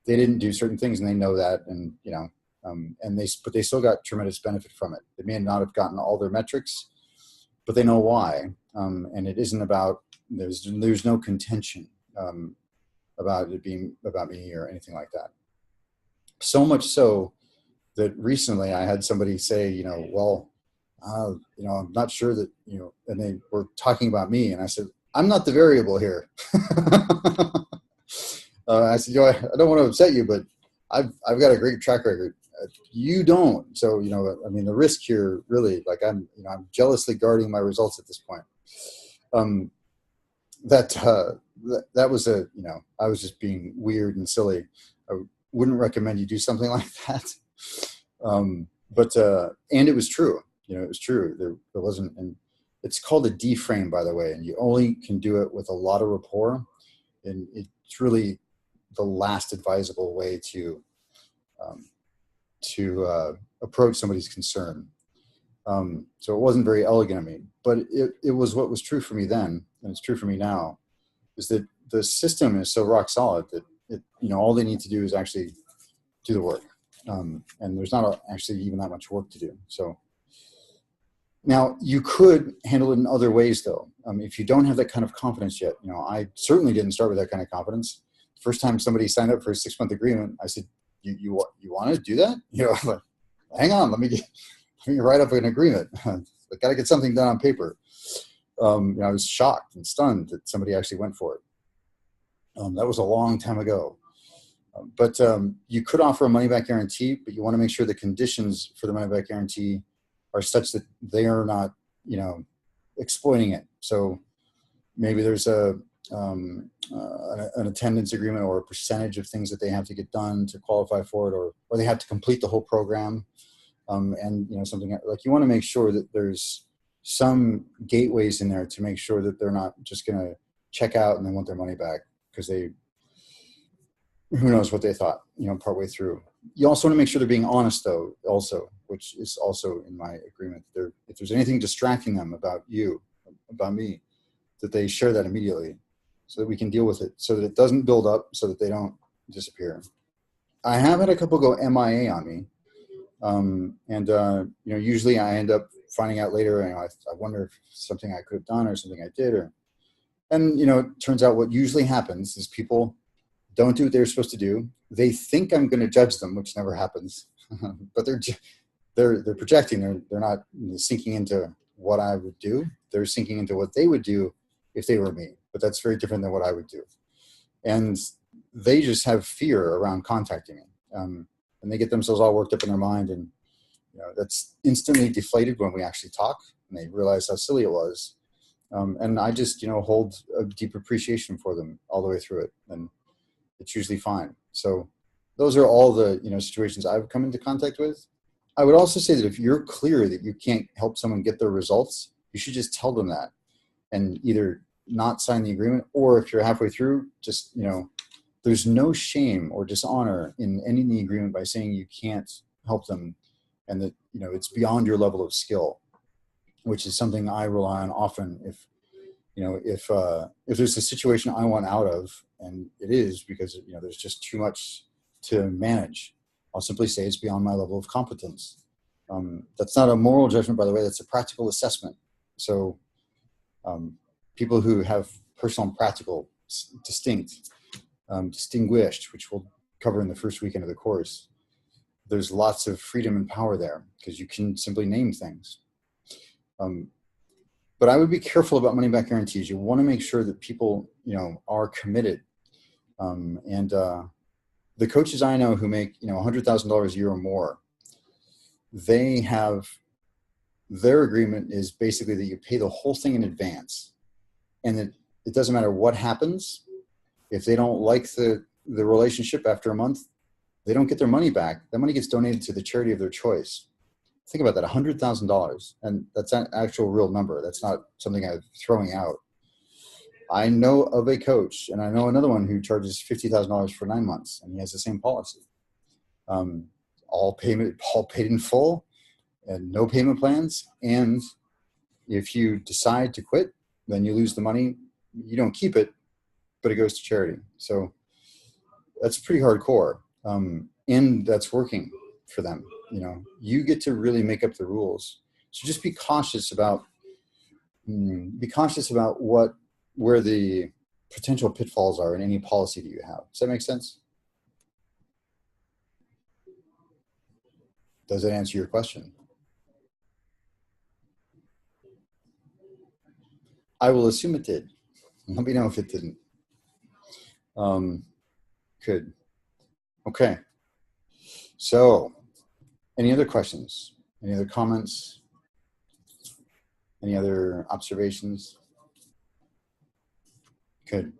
they didn't do certain things and they know that, and but they still got tremendous benefit from it. They may not have gotten all their metrics, but they know why. And it isn't about, there's no contention about it being about me or anything like that. So much so that recently I had somebody say, I'm not sure that, and they were talking about me, and I said, I'm not the variable here. I said, I don't want to upset you, but I've got a great track record. You don't. So, the risk here really, I'm jealously guarding my results at this point. That was I was just being weird and silly. I wouldn't recommend you do something like that. But it was true. It was true. There wasn't, and it's called a D-frame, by the way, and you only can do it with a lot of rapport. And it's really the last advisable way to approach somebody's concern. So it wasn't very elegant of me, but it was what was true for me then, and it's true for me now, is that the system is so rock solid that all they need to do is actually do the work. And there's not actually even that much work to do. So now you could handle it in other ways, though. If you don't have that kind of confidence yet, I certainly didn't start with that kind of confidence. First time somebody signed up for a 6-month agreement, I said, you want to do that? Hang on, let me write up an agreement. I got to get something done on paper. I was shocked and stunned that somebody actually went for it. That was a long time ago. But you could offer a money-back guarantee, but you want to make sure the conditions for the money-back guarantee are such that they are not, exploiting it. So maybe there's an attendance agreement or a percentage of things that they have to get done to qualify for it, or they have to complete the whole program. And something like, you want to make sure that there's some gateways in there to make sure that they're not just going to check out and then want their money back because who knows what they thought, partway through. You also want to make sure they're being honest, though, also, which is also in my agreement. If there's anything distracting them about you, about me, that they share that immediately so that we can deal with it, so that it doesn't build up, so that they don't disappear. I have had a couple go MIA on me. Usually I end up finding out later, I wonder if something I could have done or something I did, it turns out what usually happens is people don't do what they're supposed to do. They think I'm going to judge them, which never happens, but they're projecting. They're not sinking into what I would do. They're sinking into what they would do if they were me, but that's very different than what I would do. And they just have fear around contacting me. And they get themselves all worked up in their mind, and that's instantly deflated when we actually talk, and they realize how silly it was. And I just hold a deep appreciation for them all the way through it, and it's usually fine. So those are all the situations I've come into contact with. I would also say that if you're clear that you can't help someone get their results, you should just tell them that, and either not sign the agreement, or if you're halfway through, just there's no shame or dishonor in ending the agreement by saying you can't help them, and that it's beyond your level of skill, which is something I rely on often. If there's a situation I want out of, and it is because there's just too much to manage, I'll simply say it's beyond my level of competence. That's not a moral judgment, by the way. That's a practical assessment. So people who have personal and practical distinguished, which we'll cover in the first weekend of the course, there's lots of freedom and power there because you can simply name things. But I would be careful about money-back guarantees. You want to make sure that people, are committed. The coaches I know who make, $100,000 a year or more, they have, their agreement is basically that you pay the whole thing in advance, and that it doesn't matter what happens. If they don't like the relationship after a month, they don't get their money back. That money gets donated to the charity of their choice. Think about that, $100,000. And that's an actual real number. That's not something I'm throwing out. I know of a coach, and I know another one who charges $50,000 for 9 months, and he has the same policy. All paid in full, and no payment plans. And if you decide to quit, then you lose the money. You don't keep it, but it goes to charity. So that's pretty hardcore. And that's working for them. You get to really make up the rules. So just be cautious about where the potential pitfalls are in any policy that you have. Does that make sense? Does that answer your question? I will assume it did. Let me know if it didn't. Good. Okay. So, any other questions? Any other comments? Any other observations? Good.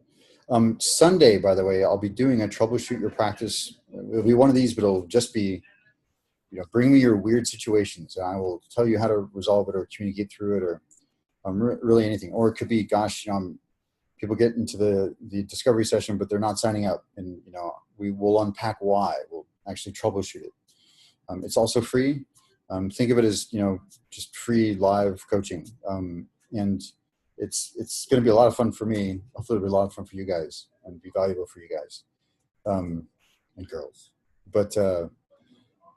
Sunday, by the way, I'll be doing a troubleshoot your practice. It'll be one of these, but it'll just be, bring me your weird situations, and I will tell you how to resolve it or communicate through it, or really anything. Or it could be, gosh, people get into the discovery session, but they're not signing up, and we will unpack why. We'll actually troubleshoot it. It's also free. Think of it as just free live coaching, and it's going to be a lot of fun for me. Hopefully, it'll be a lot of fun for you guys and be valuable for you guys and girls. But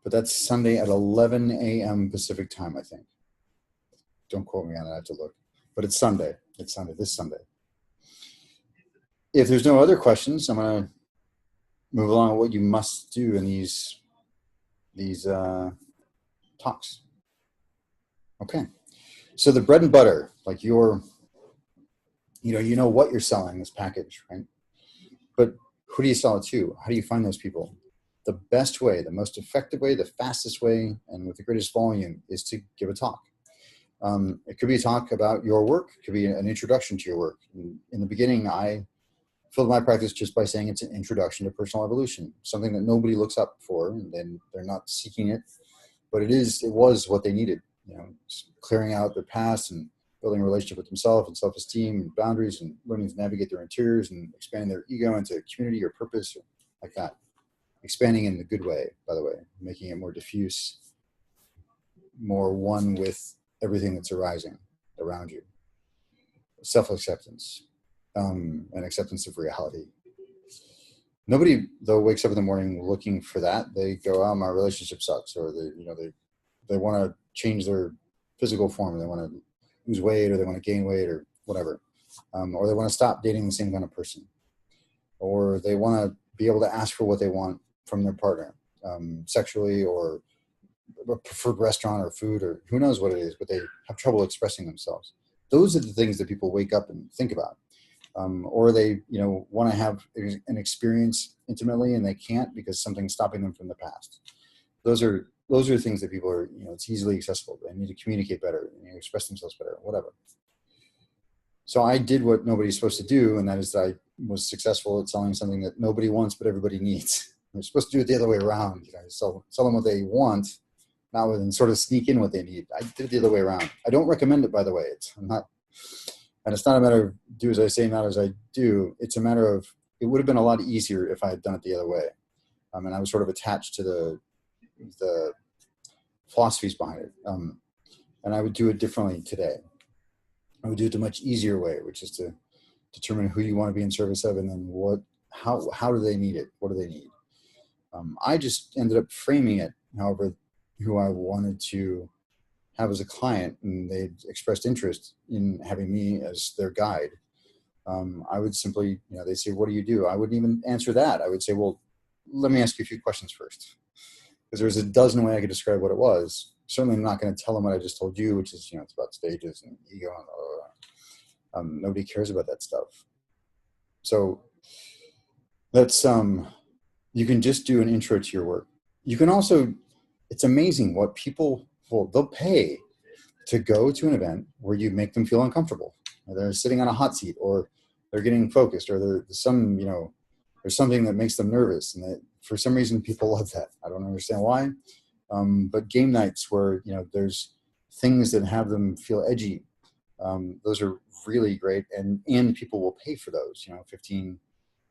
that's Sunday at 11 a.m. Pacific time, I think. Don't quote me on that. I have to look. But it's Sunday. It's Sunday. This Sunday. If there's no other questions, I'm going to move along with what you must do in these talks. Okay. So the bread and butter, like you know what you're selling, this package, right? But Who do you sell it to? How do you find those people? The best way, the most effective way, the fastest way, and with the greatest volume is to give a talk. It could be a talk about your work. It could be an introduction to your work. In the beginning, I filled my practice just by saying it's an introduction to personal evolution, something that nobody looks up for, and then they're not seeking it, but it was what they needed. Clearing out their past and building a relationship with themselves and self-esteem and boundaries and learning to navigate their interiors and expanding their ego into community or purpose or like that. Expanding in the good way, by the way, making it more diffuse, more one with everything that's arising around you. Self-acceptance and acceptance of reality. Nobody, though, wakes up in the morning looking for that. They go, "Oh, my relationship sucks," or they want to change their physical form. They want to lose weight, or they want to gain weight, or whatever, or they want to stop dating the same kind of person, or they want to be able to ask for what they want from their partner, sexually, or a preferred restaurant or food, or who knows what it is, but they have trouble expressing themselves. Those are the things that people wake up and think about. Or they, want to have an experience intimately and they can't because something's stopping them from the past. Those are things that people are, it's easily accessible. They need to communicate better, express themselves better, whatever. So I did what nobody's supposed to do, and that is that I was successful at selling something that nobody wants but everybody needs. You're supposed to do it the other way around. Sell them what they want, not and sort of sneak in what they need. I did it the other way around. I don't recommend it, by the way. It's not a matter of do as I say, not as I do. It's a matter of, it would have been a lot easier if I had done it the other way. And I was sort of attached to the philosophies behind it. And I would do it differently today. I would do it the much easier way, which is to determine who you want to be in service of, and then how do they need it? What do they need? I just ended up framing it, however, who I wanted to have as a client, and they expressed interest in having me as their guide. I would simply, they say, "What do you do?" I wouldn't even answer that. I would say, "Well, let me ask you a few questions first." Because there's a dozen ways I could describe what it was. Certainly I'm not going to tell them what I just told you, which is, it's about stages and ego and nobody cares about that stuff. So that's, you can just do an intro to your work. You can also, it's amazing what people they'll pay to go to an event where you make them feel uncomfortable, or they're sitting on a hot seat, or they're getting focused, or there's something that makes them nervous. And that for some reason people love that. I don't understand why. But game nights where, there's things that have them feel edgy. Those are really great. And people will pay for those, $15,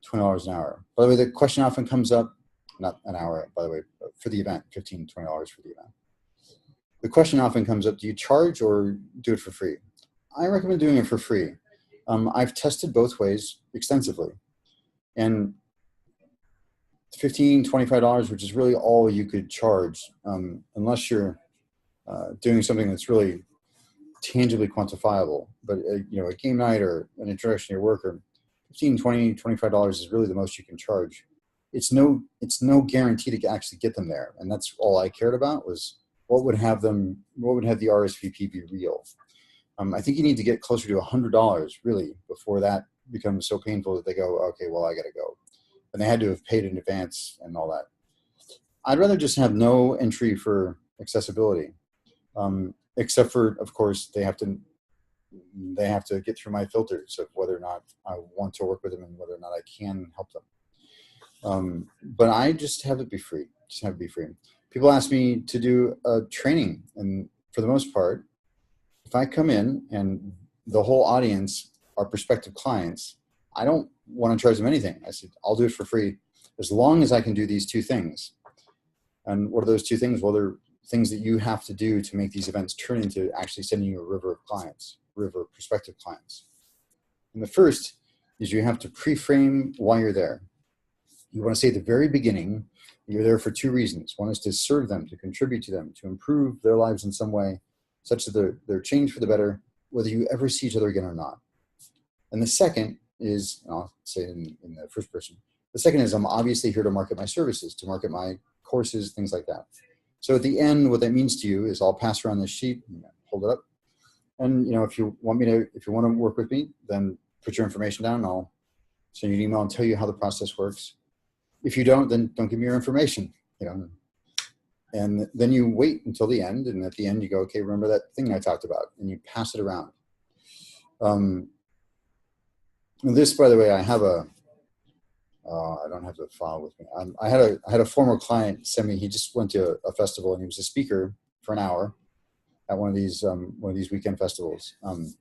$20 an hour. By the way, the question often comes up, not an hour, by the way, for the event, $15, $20 for the event. The question often comes up, do you charge or do it for free? I recommend doing it for free. I've tested both ways extensively. And $15, $25, which is really all you could charge, unless you're doing something that's really tangibly quantifiable. But a game night or an introduction to your work, or $15, $20, $25 is really the most you can charge. It's no guarantee to actually get them there. And that's all I cared about, was what would have the RSVP be real. I think you need to get closer to $100 really before that becomes so painful that they go, "Okay, well, I got to go." And they had to have paid in advance and all that. I'd rather just have no entry for accessibility, except for, of course, they have to get through my filters of whether or not I want to work with them and whether or not I can help them. But I just have it be free. People ask me to do a training, and for the most part, if I come in and the whole audience are prospective clients, I don't want to charge them anything. I said, I'll do it for free as long as I can do these two things. And what are those two things? Well, they're things that you have to do to make these events turn into actually sending you a river of prospective clients. And the first is you have to pre-frame why you're there. You want to say at the very beginning, you're there for two reasons. One is to serve them, to contribute to them, to improve their lives in some way, such that they're changed for the better, whether you ever see each other again or not. And the second is, and I'll say it in the first person, the second is I'm obviously here to market my services, to market my courses, things like that. So at the end, what that means to you is I'll pass around this sheet, hold it up. And if you want to work with me, then put your information down and I'll send you an email and tell you how the process works. If you don't, then don't give me your information, And then you wait until the end, and at the end you go, okay, remember that thing I talked about, and you pass it around. This, by the way, I have I don't have the file with me. I had a former client send me. He just went to a festival, and he was a speaker for an hour at one of these weekend festivals. And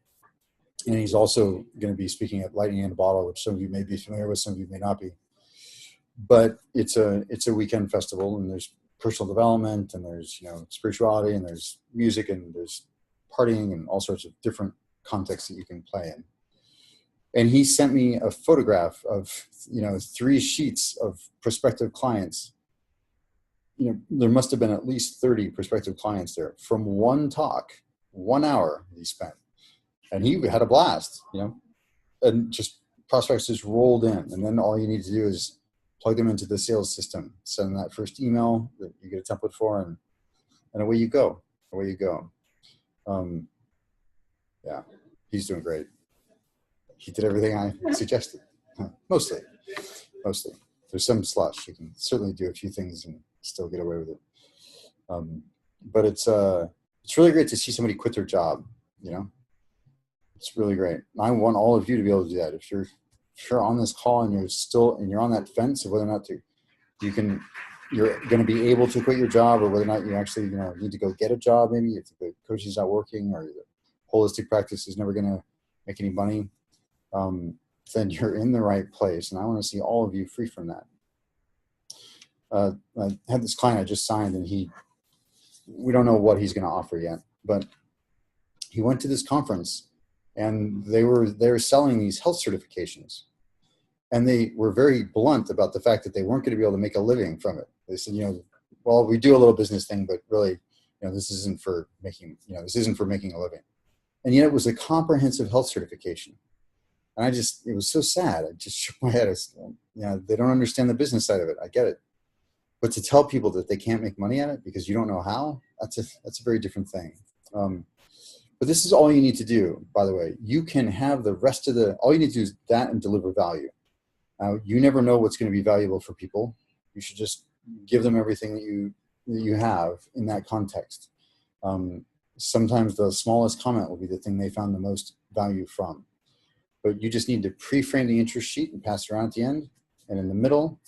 he's also going to be speaking at Lightning in a Bottle, which some of you may be familiar with, some of you may not be. But it's a weekend festival, and there's personal development, and there's spirituality, and there's music, and there's partying, and all sorts of different contexts that you can play in. And he sent me a photograph of 3 sheets of prospective clients. There must have been at least 30 prospective clients there from one talk, 1 hour he spent, and he had a blast. And just prospects just rolled in, and then all you need to do is plug them into the sales system, send them that first email that you get a template for, and away you go. Yeah, he's doing great. He did everything I suggested. Mostly. There's some slush. You can certainly do a few things and still get away with it. But it's really great to see somebody quit their job. It's really great. I want all of you to be able to do that. If you're on this call and you're on that fence of whether or not you're going to be able to quit your job, or whether or not you actually need to go get a job, maybe if the coaching's not working, or the holistic practice is never going to make any money, then you're in the right place. And I want to see all of you free from that. I had this client I just signed, and we don't know what he's going to offer yet, but he went to this conference, and they were selling these health certifications, and they were very blunt about the fact that they weren't going to be able to make a living from it. They said, well, we do a little business thing, but really, this isn't for making a living. And yet it was a comprehensive health certification. And it was so sad. I just shook my head. I said, they don't understand the business side of it. I get it. But to tell people that they can't make money at it because you don't know how, that's a very different thing. But this is all you need to do, by the way. You can have the rest of all you need to do is that and deliver value. Now, you never know what's going to be valuable for people. You should just give them everything that you have in that context. Sometimes the smallest comment will be the thing they found the most value from. But you just need to pre-frame the interest sheet and pass it around at the end. And in the middle,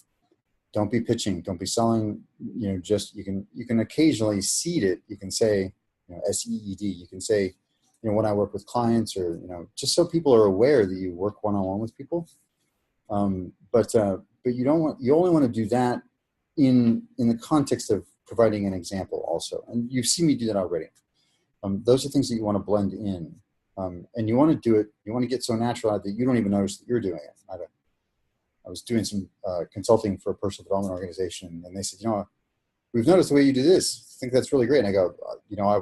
don't be pitching, don't be selling. You can occasionally seed it. You can say, SEED. You can say, when I work with clients, or just so people are aware that you work one-on-one with people. But you only want to do that in the context of providing an example also. And you've seen me do that already. Those are things that you want to blend in. And you want to do it, you want to get so natural at it that you don't even notice that you're doing it. I was doing some consulting for a personal development organization, and they said, we've noticed the way you do this. I think that's really great. And I go, I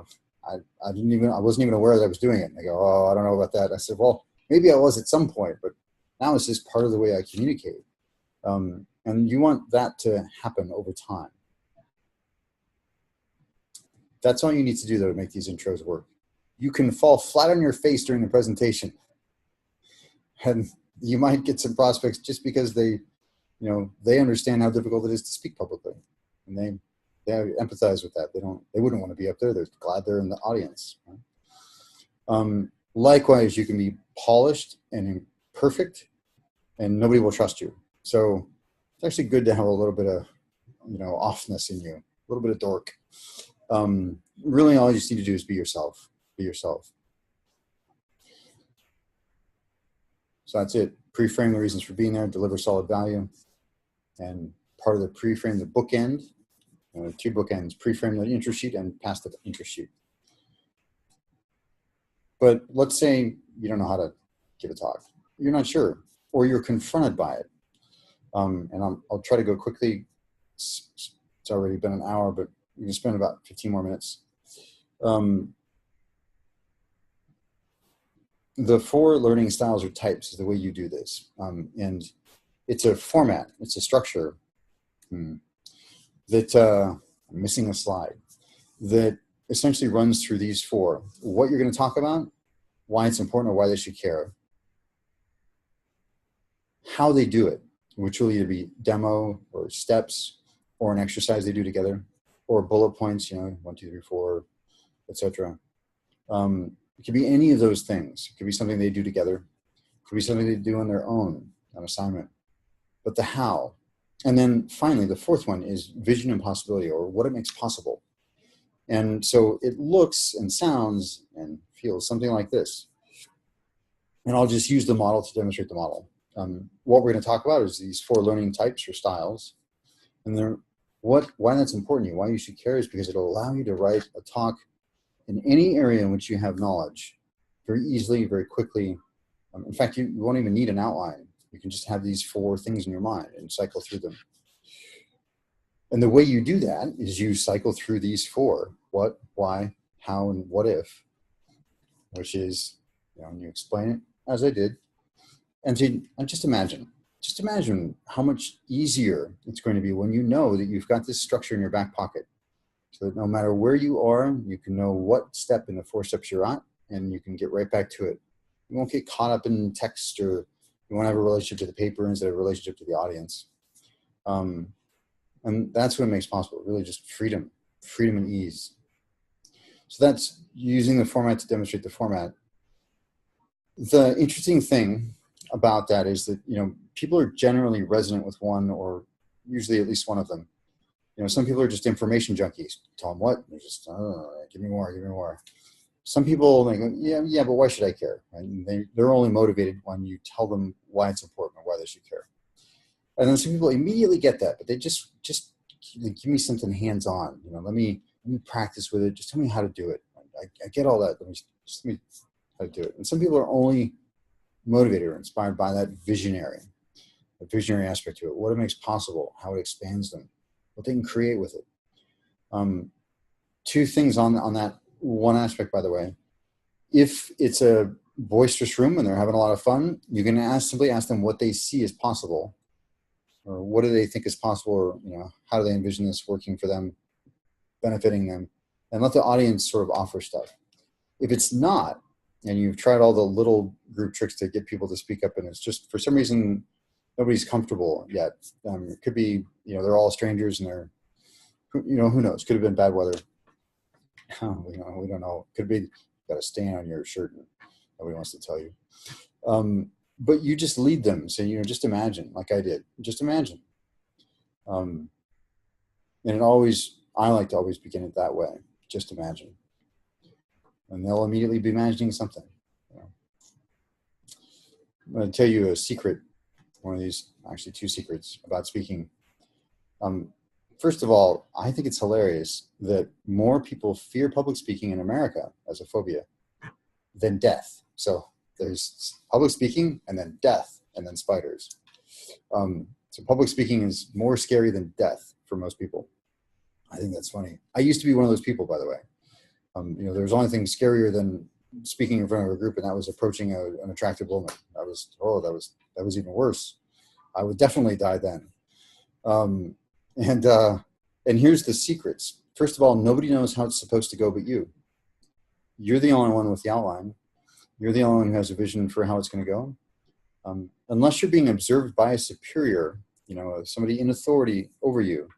wasn't even aware that I was doing it. And they go, oh, I don't know about that. I said, well, maybe I was at some point, but now it's just part of the way I communicate. And you want that to happen over time. That's all you need to do, though, to make these intros work. You can fall flat on your face during the presentation, and you might get some prospects just because they understand how difficult it is to speak publicly, and they empathize with that. They wouldn't want to be up there. They're glad they're in the audience. Right? Likewise, you can be polished and perfect, and nobody will trust you. So it's actually good to have a little bit of offness in you, a little bit of dork. Really, all you just need to do is be yourself. Be yourself. So that's it. Pre-frame the reasons for being there, deliver solid value. And part of the pre-frame, the bookend, 2 bookends, pre-frame the interest sheet and pass the interest sheet. But let's say you don't know how to give a talk. You're not sure, or you're confronted by it. And I'll try to go quickly. It's already been an hour, but we can spend about 15 more minutes. The 4 learning styles or types is the way you do this. And it's a format, it's a structure that, I'm missing a slide, that essentially runs through these 4. What you're going to talk about, why it's important or why they should care. how they do it, which will either be demo or steps or an exercise they do together or bullet points, 1, 2, 3, 4, etc. It could be any of those things. It could be something they do together. It could be something they do on their own, an assignment. But the how. And then finally, the fourth one is vision and possibility, or what it makes possible. And so it looks and sounds and feels something like this. And I'll just use the model to demonstrate the model. What we're going to talk about is these 4 learning types or styles. And why that's important to you, why you should care, is because it'll allow you to write a talk in any area in which you have knowledge very easily, very quickly. In fact, you won't even need an outline. You can just have these 4 things in your mind and cycle through them. And the way you do that is you cycle through these 4, what, why, how, and what if, which is, you explain it as I did. And just imagine how much easier it's going to be when you know that you've got this structure in your back pocket. So that no matter where you are, you can know what step in the 4 steps you're at, and you can get right back to it. You won't get caught up in text, or you won't have a relationship to the paper instead of a relationship to the audience. And that's what it makes possible, really just freedom and ease. So that's using the format to demonstrate the format. The interesting thing about that is that, people are generally resonant with one, or usually at least one of them. Some people are just information junkies. Tell them what? They're just, give me more. Some people, they go, yeah, but why should I care? Right? They're only motivated when you tell them why it's important or why they should care. And then some people immediately get that, but they just give me something hands-on. Let me practice with it. Just tell me how to do it. I get all that. Just tell me how to do it. And some people are only motivated or inspired by that visionary aspect to it, what it makes possible, how it expands them, what they can create with it. 2 things on that one aspect, by the way. If it's a boisterous room and they're having a lot of fun, you can simply ask them what they see as possible, or what do they think is possible, or how do they envision this working for them, benefiting them, and let the audience sort of offer stuff. If it's not, and you've tried all the little group tricks to get people to speak up, and it's just for some reason nobody's comfortable yet. It could be, they're all strangers, and they're, who knows? Could have been bad weather. We don't know. Could be got a stain on your shirt and nobody wants to tell you. But you just lead them. So, just imagine, like I did. Just imagine. And I like to always begin it that way. Just imagine. And they'll immediately be imagining something. I'm going to tell you a secret. One of these, actually 2 secrets about speaking. First of all, I think it's hilarious that more people fear public speaking in America as a phobia than death. So there's public speaking, and then death, and then spiders. So public speaking is more scary than death for most people. I think that's funny. I used to be one of those people, by the way. There was only thing scarier than speaking in front of a group, and that was approaching an attractive woman. That was even worse. I would definitely die then. And here's the secrets. First of all, nobody knows how it's supposed to go but you. You're the only one with the outline. You're the only one who has a vision for how it's going to go. Unless you're being observed by a superior, somebody in authority over you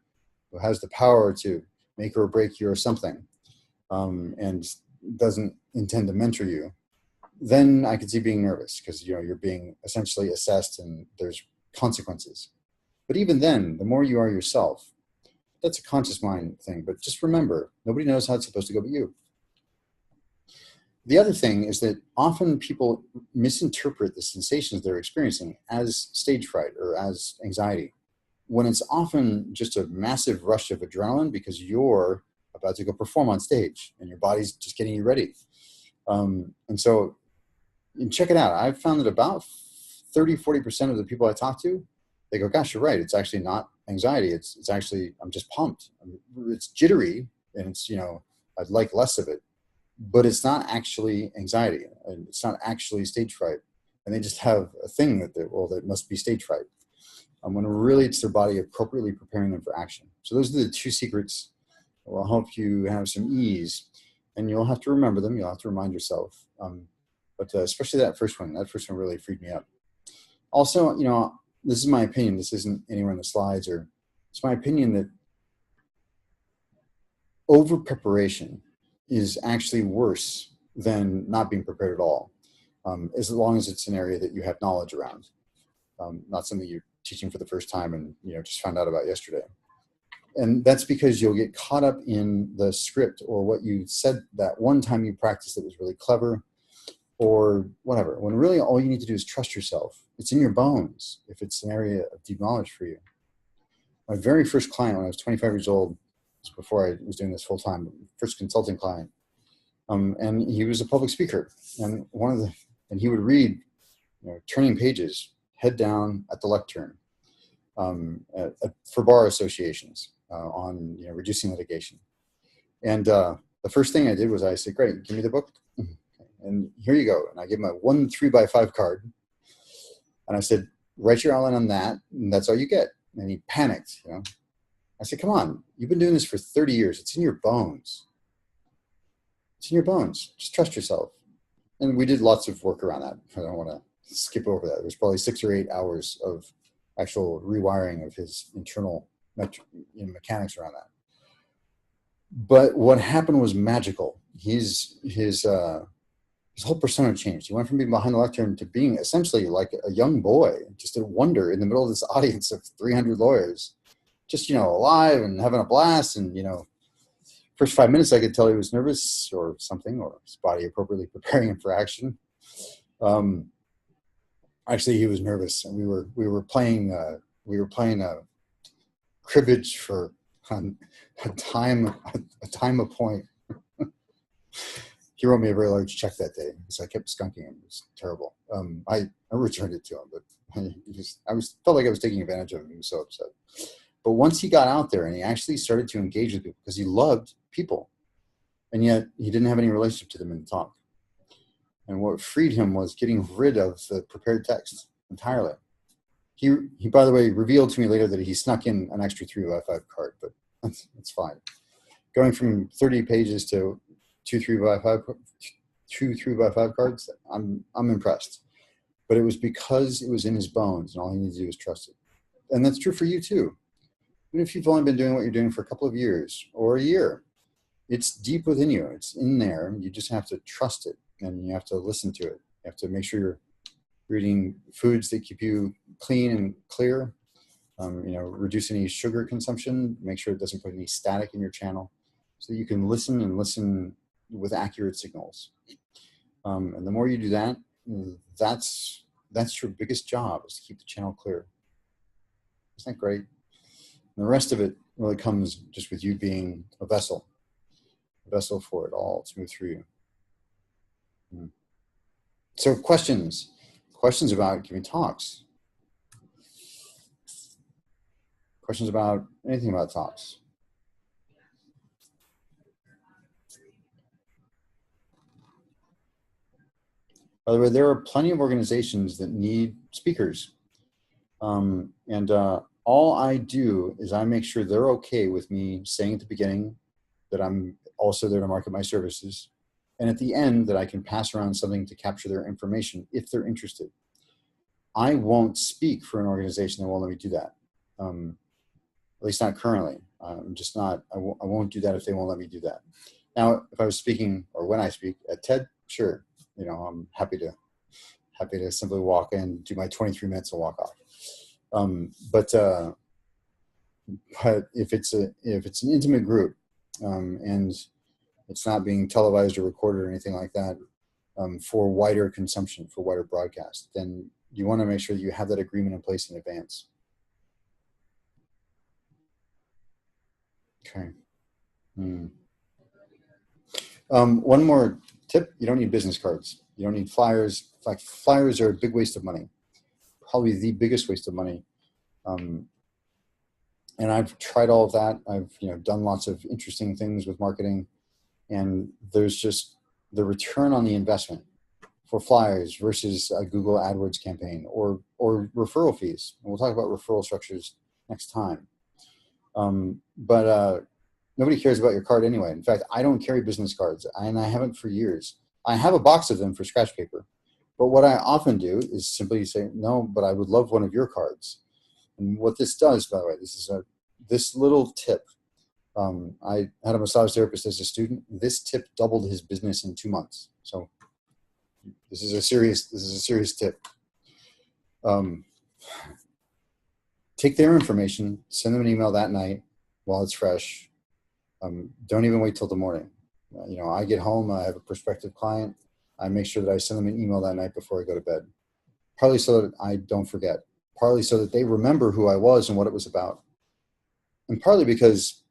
who has the power to make or break you or something, and doesn't intend to mentor you, then I could see being nervous, because you're being essentially assessed and there's consequences. But even then, the more you are yourself, that's a conscious mind thing. But just remember, nobody knows how it's supposed to go but you. The other thing is that often people misinterpret the sensations they're experiencing as stage fright or as anxiety, when it's often just a massive rush of adrenaline because you're about to go perform on stage and your body's just getting you ready. And so check it out. I've found that about 30-40% of the people I talk to, they go, gosh, you're right. It's actually not anxiety. It's actually, I'm just pumped. It's jittery, and it's, I'd like less of it, but it's not actually anxiety, and it's not actually stage fright. And they just have a thing that must be stage fright. When really it's their body appropriately preparing them for action. So those are the 2 secrets that will help you have some ease, and you'll have to remember them. You'll have to remind yourself. But especially that first one really freed me up. Also, this is my opinion. This isn't anywhere in the slides, or it's my opinion that over preparation is actually worse than not being prepared at all, as long as it's an area that you have knowledge around, not something you're teaching for the first time and just found out about yesterday. And that's because you'll get caught up in the script or what you said that one time you practiced that was really clever or whatever, when really all you need to do is trust yourself. It's in your bones if it's an area of deep knowledge for you. My very first client when I was 25 years old, before I was doing this full time, first consulting client, and he was a public speaker, and he would read, turning pages, head down at the lectern, for bar associations on reducing litigation. And the first thing I did was I said, "Great, give me the book, and here you go." And I gave him a 1 3x5 card, and I said, "Write your outline on that, and that's all you get." And he panicked. I said, "Come on, you've been doing this for 30 years. It's in your bones. It's in your bones. Just trust yourself." And we did lots of work around that. I don't want to skip over that. There's probably 6 or 8 hours of actual rewiring of his internal mechanics around that. But what happened was magical. His whole persona changed. He went from being behind the lectern to being essentially like a young boy, just a wonder in the middle of this audience of 300 lawyers, just, alive and having a blast. And, first 5 minutes, I could tell he was nervous or something, or his body appropriately preparing him for action. Actually, he was nervous, and we were playing cribbage for a time a point. He wrote me a very large check that day because I kept skunking him. It was terrible. I returned it to him, but felt like I was taking advantage of him. He was so upset. But once he got out there and he actually started to engage with people because he loved people, and yet he didn't have any relationship to them in the talk. And what freed him was getting rid of the prepared text entirely. He by the way, revealed to me later that he snuck in an extra 3x5 card, but that's fine. Going from 30 pages to 2 3x5 cards, I'm impressed. But it was because it was in his bones, and all he needed to do was trust it. And that's true for you too. Even if you've only been doing what you're doing for a couple of years or a year, it's deep within you. It's in there. You just have to trust it, and you have to listen to it. You have to make sure you're eating foods that keep you clean and clear. Reduce any sugar consumption. Make sure it doesn't put any static in your channel, so that you can listen with accurate signals. And the more you do that, that's your biggest job, is to keep the channel clear. Isn't that great? And the rest of it really comes just with you being a vessel for it all to move through you. So questions about giving talks, questions about anything about talks. By the way, there are plenty of organizations that need speakers. All I do is I make sure they're okay with me saying at the beginning that I'm also there to market my services, and at the end that I can pass around something to capture their information if they're interested. I won't speak for an organization that won't let me do that. At least not currently. I'm just not, I won't do that if they won't let me do that. Now, if I was speaking, or when I speak at TED, sure, I'm happy to simply walk in, do my 23 minutes and walk off. But if it's an intimate group, and it's not being televised or recorded or anything like that, for wider consumption, for wider broadcast, then you want to make sure that you have that agreement in place in advance. Okay. One more tip: you don't need business cards. You don't need flyers. In fact, flyers are a big waste of money. Probably the biggest waste of money. And I've tried all of that. I've done lots of interesting things with marketing, and there's just the return on the investment for flyers versus a Google AdWords campaign or referral fees. And we'll talk about referral structures next time. But nobody cares about your card anyway. In fact, I don't carry business cards, and I haven't for years. I have a box of them for scratch paper, But what I often do is simply say, no, but I would love one of your cards. And what this does, by the way, this little tip. I had a massage therapist as a student. This tip doubled his business in 2 months. So this is a serious tip. Take their information, send them an email that night while it's fresh. Don't even wait till the morning. I get home, I have a prospective client. I make sure that I send them an email that night before I go to bed. Partly so that I don't forget. Partly so that they remember who I was and what it was about. And partly because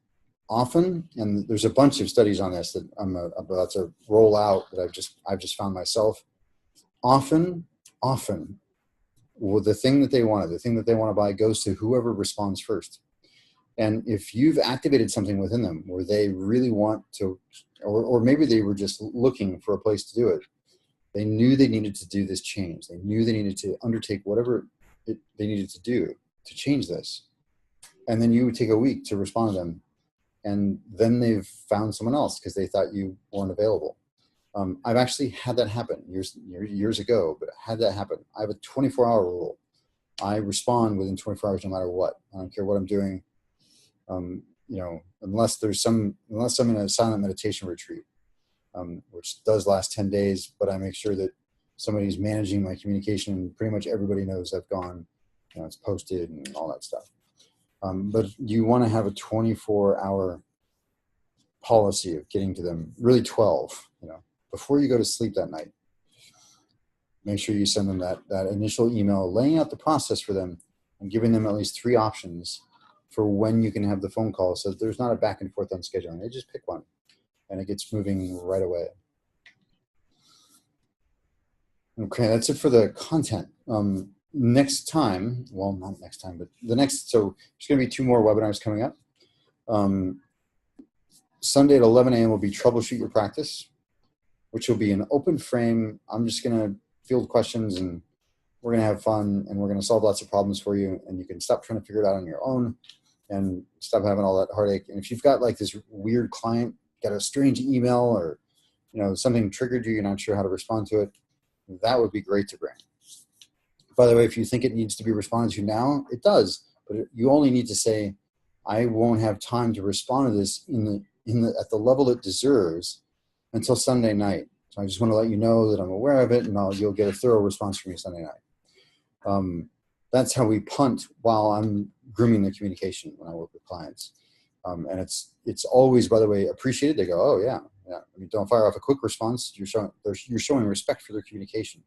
often, and there's a bunch of studies on this that I'm about to roll out that I've just found myself. Often, well, the thing that they want to buy goes to whoever responds first. And if you've activated something within them where they really want to, or maybe they were just looking for a place to do it, they knew they needed to do this change. They knew they needed to undertake whatever they needed to do to change this. And then you would take a week to respond to them. And then they've found someone else because they thought you weren't available. I've actually had that happen years ago, but I had that happen. I have a 24-hour rule. I respond within 24 hours no matter what. I don't care what I'm doing. Unless I'm in a silent meditation retreat, which does last 10 days, but I make sure that somebody's managing my communication. Pretty much everybody knows I've gone, it's posted and all that stuff. But you want to have a 24-hour policy of getting to them, really 12, before you go to sleep that night. Make sure you send them that initial email laying out the process for them and giving them at least 3 options for when you can have the phone call, so that there's not a back and forth on scheduling. They just pick one and it gets moving right away. Okay, that's it for the content. Next time, well, not next time, but so there's going to be 2 more webinars coming up. Sunday at 11 a.m. will be Troubleshoot Your Practice, which will be an open frame. I'm just going to field questions and we're going to have fun and we're going to solve lots of problems for you, and you can stop trying to figure it out on your own and stop having all that heartache. And if you've got like this weird client, got a strange email or something triggered you, you're not sure how to respond to it, that would be great to bring. By the way, if you think it needs to be responded to now, it does, but you only need to say, I won't have time to respond to this at the level it deserves until Sunday night. So I just want to let you know that I'm aware of it, and you'll get a thorough response from me Sunday night. That's how we punt while I'm grooming the communication when I work with clients. And it's always, by the way, appreciated. They go, oh yeah. I mean, don't fire off a quick response. You're showing respect for their communication.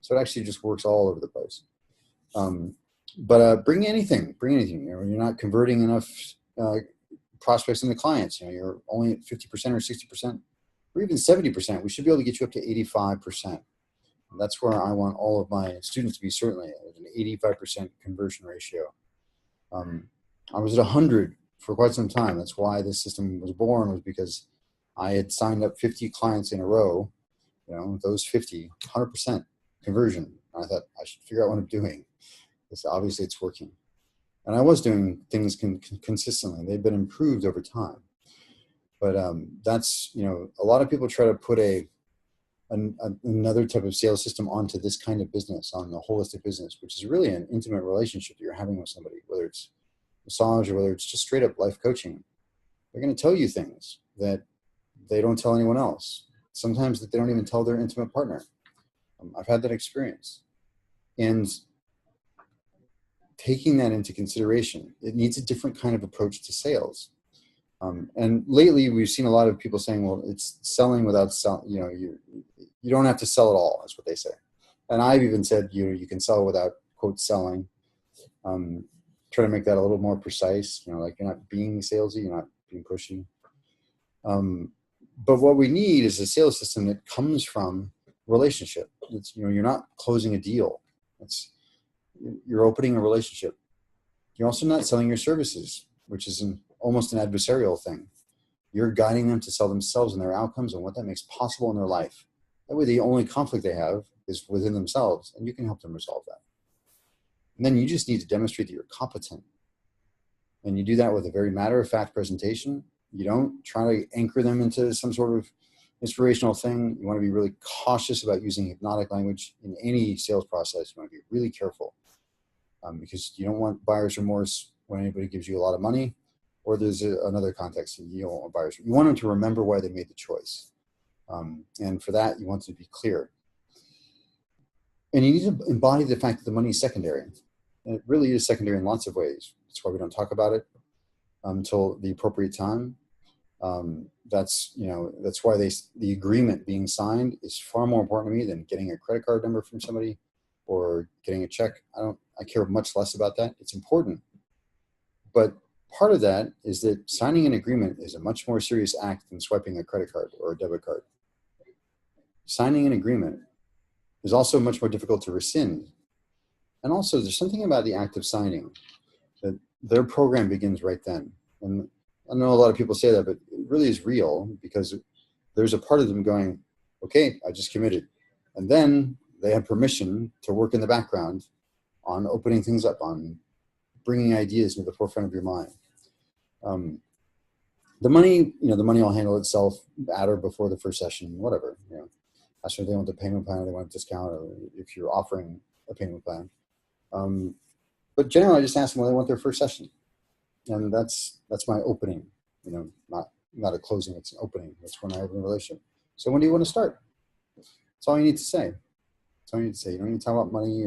So it actually just works all over the place. But bring anything. You're not converting enough prospects into clients. You're only at 50% or 60%, or even 70%. We should be able to get you up to 85%. And that's where I want all of my students to be, certainly at an 85% conversion ratio. I was at 100 for quite some time. That's why this system was born, was because I had signed up 50 clients in a row. Those 50, 100% conversion. I thought I should figure out what I'm doing, because obviously it's working. And I was doing things consistently. They've been improved over time. But that's, a lot of people try to put another type of sales system onto this kind of business, on the holistic business, which is really an intimate relationship that you're having with somebody, whether it's massage or whether it's just straight up life coaching. They're going to tell you things that they don't tell anyone else. Sometimes that they don't even tell their intimate partner. I've had that experience. And taking that into consideration, it needs a different kind of approach to sales. And lately we've seen a lot of people saying, well, it's selling without selling. You don't have to sell at all, is what they say. And I've even said, you can sell without, quote, selling. Try to make that a little more precise. Like, you're not being salesy, you're not being pushy. But what we need is a sales system that comes from relationship. It's, you're not closing a deal. You're opening a relationship. You're also not selling your services, which is almost an adversarial thing. You're guiding them to sell themselves and their outcomes and what that makes possible in their life. That way, the only conflict they have is within themselves, and you can help them resolve that. And then you just need to demonstrate that you're competent. And you do that with a very matter-of-fact presentation. You don't try to anchor them into some sort of, inspirational thing. You want to be really cautious about using hypnotic language in any sales process. You want to be really careful because you don't want buyer's remorse when anybody gives you a lot of money, or there's another context. You don't want buyers. You want them to remember why they made the choice. And for that, you want to be clear. And you need to embody the fact that the money is secondary. And it really is secondary in lots of ways. That's why we don't talk about it until the appropriate time. That's why the agreement being signed is far more important to me than getting a credit card number from somebody or getting a check. I care much less about that. It's important. But part of that is that signing an agreement is a much more serious act than swiping a credit card or a debit card. Signing an agreement is also much more difficult to rescind. And also, there's something about the act of signing that their program begins right then. And I know a lot of people say that, but it really is real because there's a part of them going, okay, I just committed. And then they have permission to work in the background on opening things up, on bringing ideas into the forefront of your mind. The money will handle itself at or before the first session, whatever. That's if they want the payment plan, or they want a discount, or if you're offering a payment plan. But generally, I just ask them when they want their first session, and that's my opening. Not a closing; it's an opening. That's when I have a relationship. So when do you want to start? That's all you need to say. That's all you need to say. You don't need to talk about money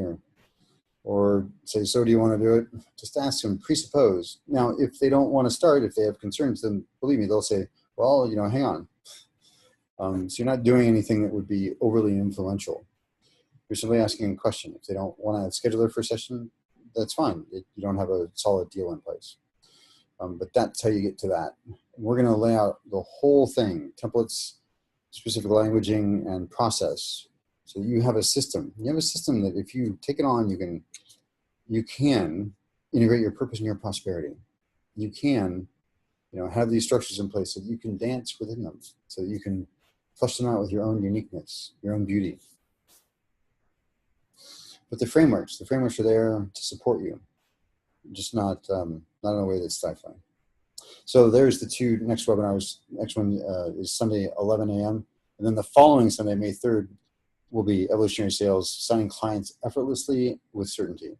or say, so do you want to do it? Just ask them, presuppose. Now, if they don't want to start, if they have concerns, then believe me, they'll say, well, hang on. So you're not doing anything that would be overly influential. You're simply asking a question. If they don't want to schedule their first session, that's fine. You don't have a solid deal in place. But that's how you get to that. We're going to lay out the whole thing, templates, specific languaging, and process. So you have a system. You have a system that if you take it on, you can integrate your purpose and your prosperity. You can, have these structures in place so that you can dance within them, so that you can flesh them out with your own uniqueness, your own beauty. But the frameworks are there to support you, just not in a way that's stifling. So there's the two next webinars. Next one is Sunday, 11 a.m. And then the following Sunday, May 3rd, will be Evolutionary Sales, signing clients effortlessly with certainty.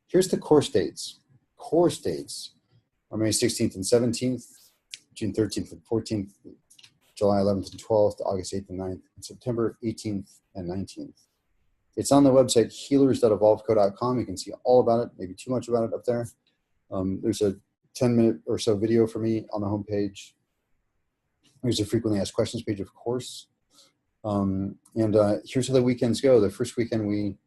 Here's the course dates. Course dates are May 16th and 17th, June 13th and 14th, July 11th and 12th, August 8th and 9th, and September 18th and 19th. It's on the website healers.evolveco.com. You can see all about it, maybe too much about it up there. There's a 10-minute or so video for me on the homepage. There's a frequently asked questions page, of course. And here's how the weekends go. The first weekend, we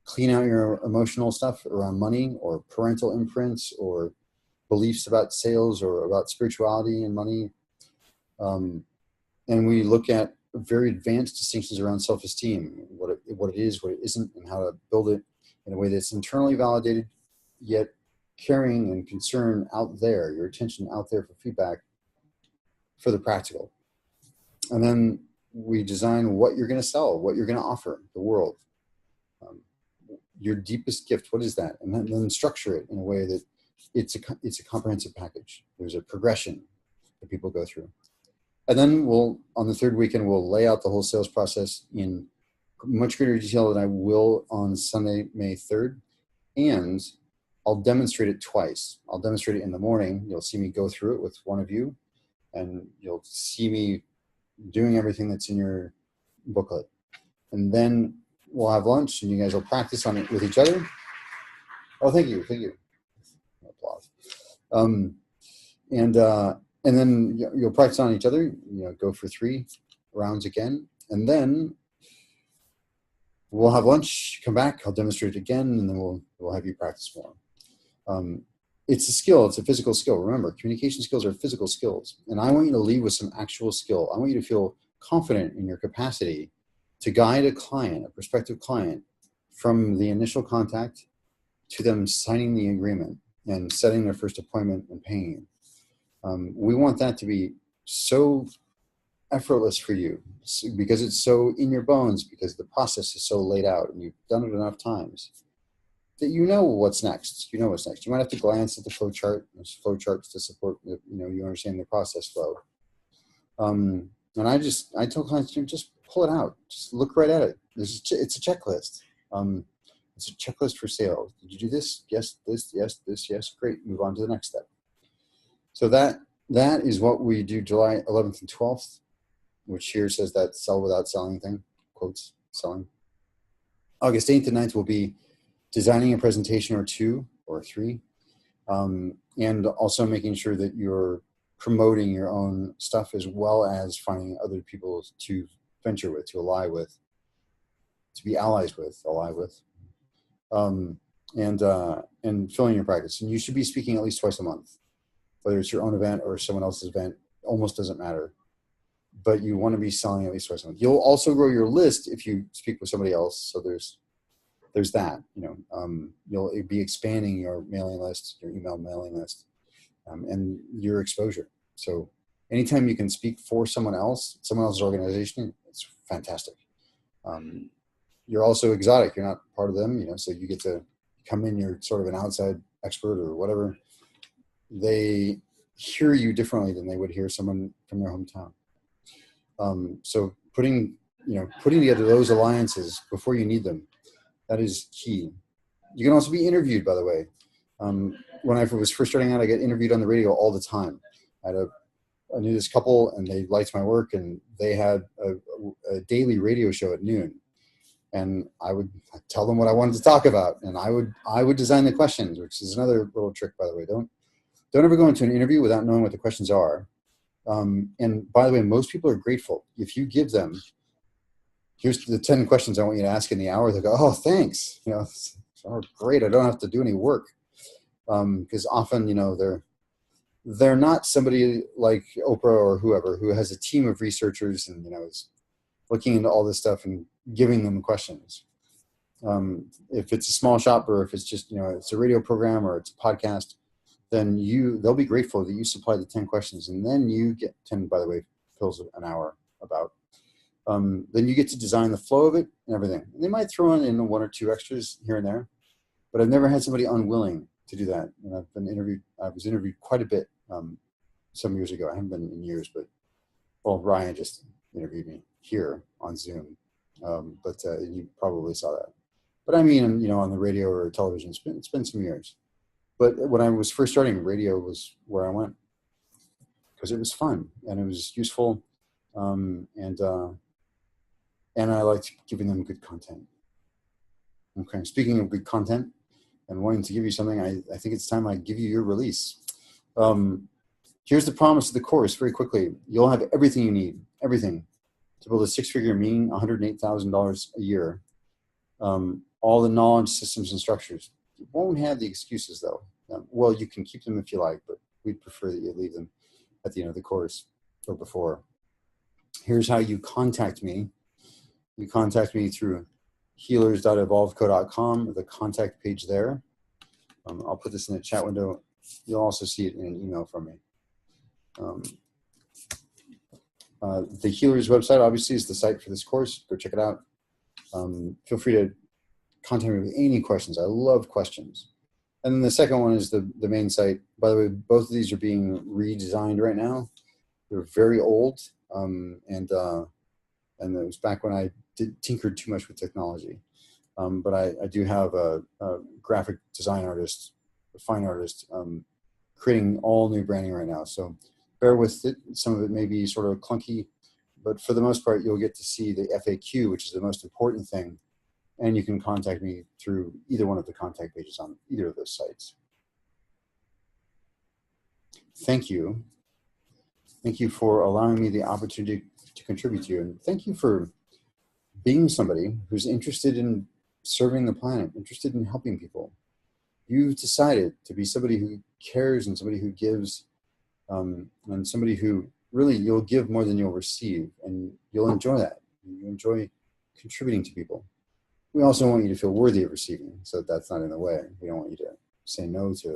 clean out your emotional stuff around money or parental imprints or beliefs about sales or about spirituality and money. And we look at very advanced distinctions around self-esteem, what it is, what it isn't, and how to build it in a way that's internally validated, yet caring and concern out there, your attention out there for feedback for the practical. And then we design what you're going to sell, what you're going to offer the world. Your deepest gift, what is that? And then structure it in a way that it's a comprehensive package. There's a progression that people go through. And then on the third weekend, we'll lay out the whole sales process in much greater detail than I will on Sunday, May 3rd. And I'll demonstrate it twice. I'll demonstrate it in the morning. You'll see me go through it with one of you, and you'll see me doing everything that's in your booklet. And then we'll have lunch, and you guys will practice on it with each other. Oh, thank you. Applause. And then you'll practice on each other, go for 3 rounds again. And then we'll have lunch, come back, I'll demonstrate it again, and then we'll have you practice more. It's a skill, it's a physical skill. Remember, communication skills are physical skills. And I want you to leave with some actual skill. I want you to feel confident in your capacity to guide a client, a prospective client, from the initial contact to them signing the agreement and setting their first appointment and paying. We want that to be so effortless for you because it's so in your bones, because the process is so laid out and you've done it enough times that you know what's next. You know what's next. You might have to glance at the flow chart. There's flow charts to support, you understand the process flow. And I tell clients, just pull it out. Just look right at it. It's a checklist. It's a checklist for sales. Did you do this? Yes, this, yes, this, yes. Great. Move on to the next step. So that is what we do July 11th and 12th, which here says that sell without selling thing, quotes, selling. August 8th and 9th will be designing a presentation or 2 or 3, and also making sure that you're promoting your own stuff as well as finding other people to venture with, to ally with, to be allies with, ally with, and filling your practice. And you should be speaking at least twice a month, whether it's your own event or someone else's event, almost doesn't matter. But you want to be selling at least twice a month. You'll also grow your list if you speak with somebody else. So there's that, you'll be expanding your mailing list, your email mailing list, and your exposure. So anytime you can speak for someone else's organization, it's fantastic. You're also exotic. You're not part of them, so you get to come in, you're sort of an outside expert or whatever. They hear you differently than they would hear someone from their hometown. So putting together those alliances before you need them, that is key. You can also be interviewed, by the way. When I was first starting out, I get interviewed on the radio all the time. I knew this couple, and they liked my work, and they had a daily radio show at noon. And I would tell them what I wanted to talk about, and I would design the questions, which is another little trick, by the way. Don't ever go into an interview without knowing what the questions are. And by the way, most people are grateful if you give them, here's the 10 questions I want you to ask in the hour. They go, oh, thanks. Oh, great. I don't have to do any work. Because often, they're not somebody like Oprah or whoever who has a team of researchers and, is looking into all this stuff and giving them questions. If it's a small shop or if it's just, it's a radio program or it's a podcast, then they'll be grateful that you supply the 10 questions, and then you get 10, by the way, fills an hour about. Then you get to design the flow of it and everything. And they might throw in 1 or 2 extras here and there, but I've never had somebody unwilling to do that. And I was interviewed quite a bit some years ago. I haven't been in years, but Ryan just interviewed me here on Zoom. But you probably saw that. But I mean, on the radio or television, it's been some years. But when I was first starting, radio was where I went because it was fun and it was useful, and I liked giving them good content. Okay, speaking of good content and wanting to give you something, I think it's time I give you your release. Here's the promise of the course very quickly. You'll have everything you need, everything to build a 6-figure meaning, $108,000 a year. All the knowledge, systems, and structures. You won't have the excuses though. Well, you can keep them if you like, but we'd prefer that you leave them at the end of the course or before. Here's how you contact me. You contact me through healers.evolveco.com, the contact page there. I'll put this in the chat window. You'll also see it in an email from me. The Healers website obviously is the site for this course. Go check it out. Feel free to contact me with any questions. I love questions. And then the second one is the main site. By the way, both of these are being redesigned right now. They're very old, and it was back when I tinkered too much with technology. But I do have a graphic design artist, a fine artist, creating all new branding right now. So bear with it. Some of it may be sort of clunky, but for the most part, you'll get to see the FAQ, which is the most important thing. And you can contact me through either one of the contact pages on either of those sites. Thank you. Thank you for allowing me the opportunity to contribute to you. And thank you for being somebody who's interested in serving the planet, interested in helping people. You've decided to be somebody who cares and somebody who gives, and somebody who really, you'll give more than you'll receive, and you'll enjoy that. You enjoy contributing to people. We also want you to feel worthy of receiving, so that's not in the way. We don't want you to say no to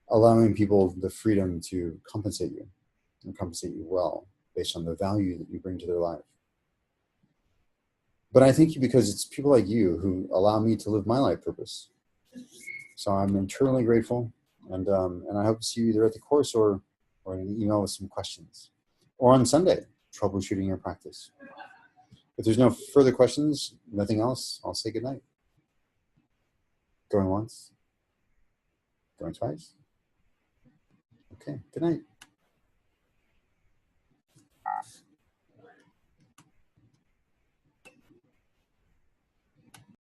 allowing people the freedom to compensate you and compensate you well based on the value that you bring to their life. But I thank you because it's people like you who allow me to live my life purpose. So I'm eternally grateful, and I hope to see you either at the course or in an email with some questions, or on Sunday. troubleshooting your practice. If there's no further questions, nothing else, I'll say goodnight. Going once, going twice. Okay, good night.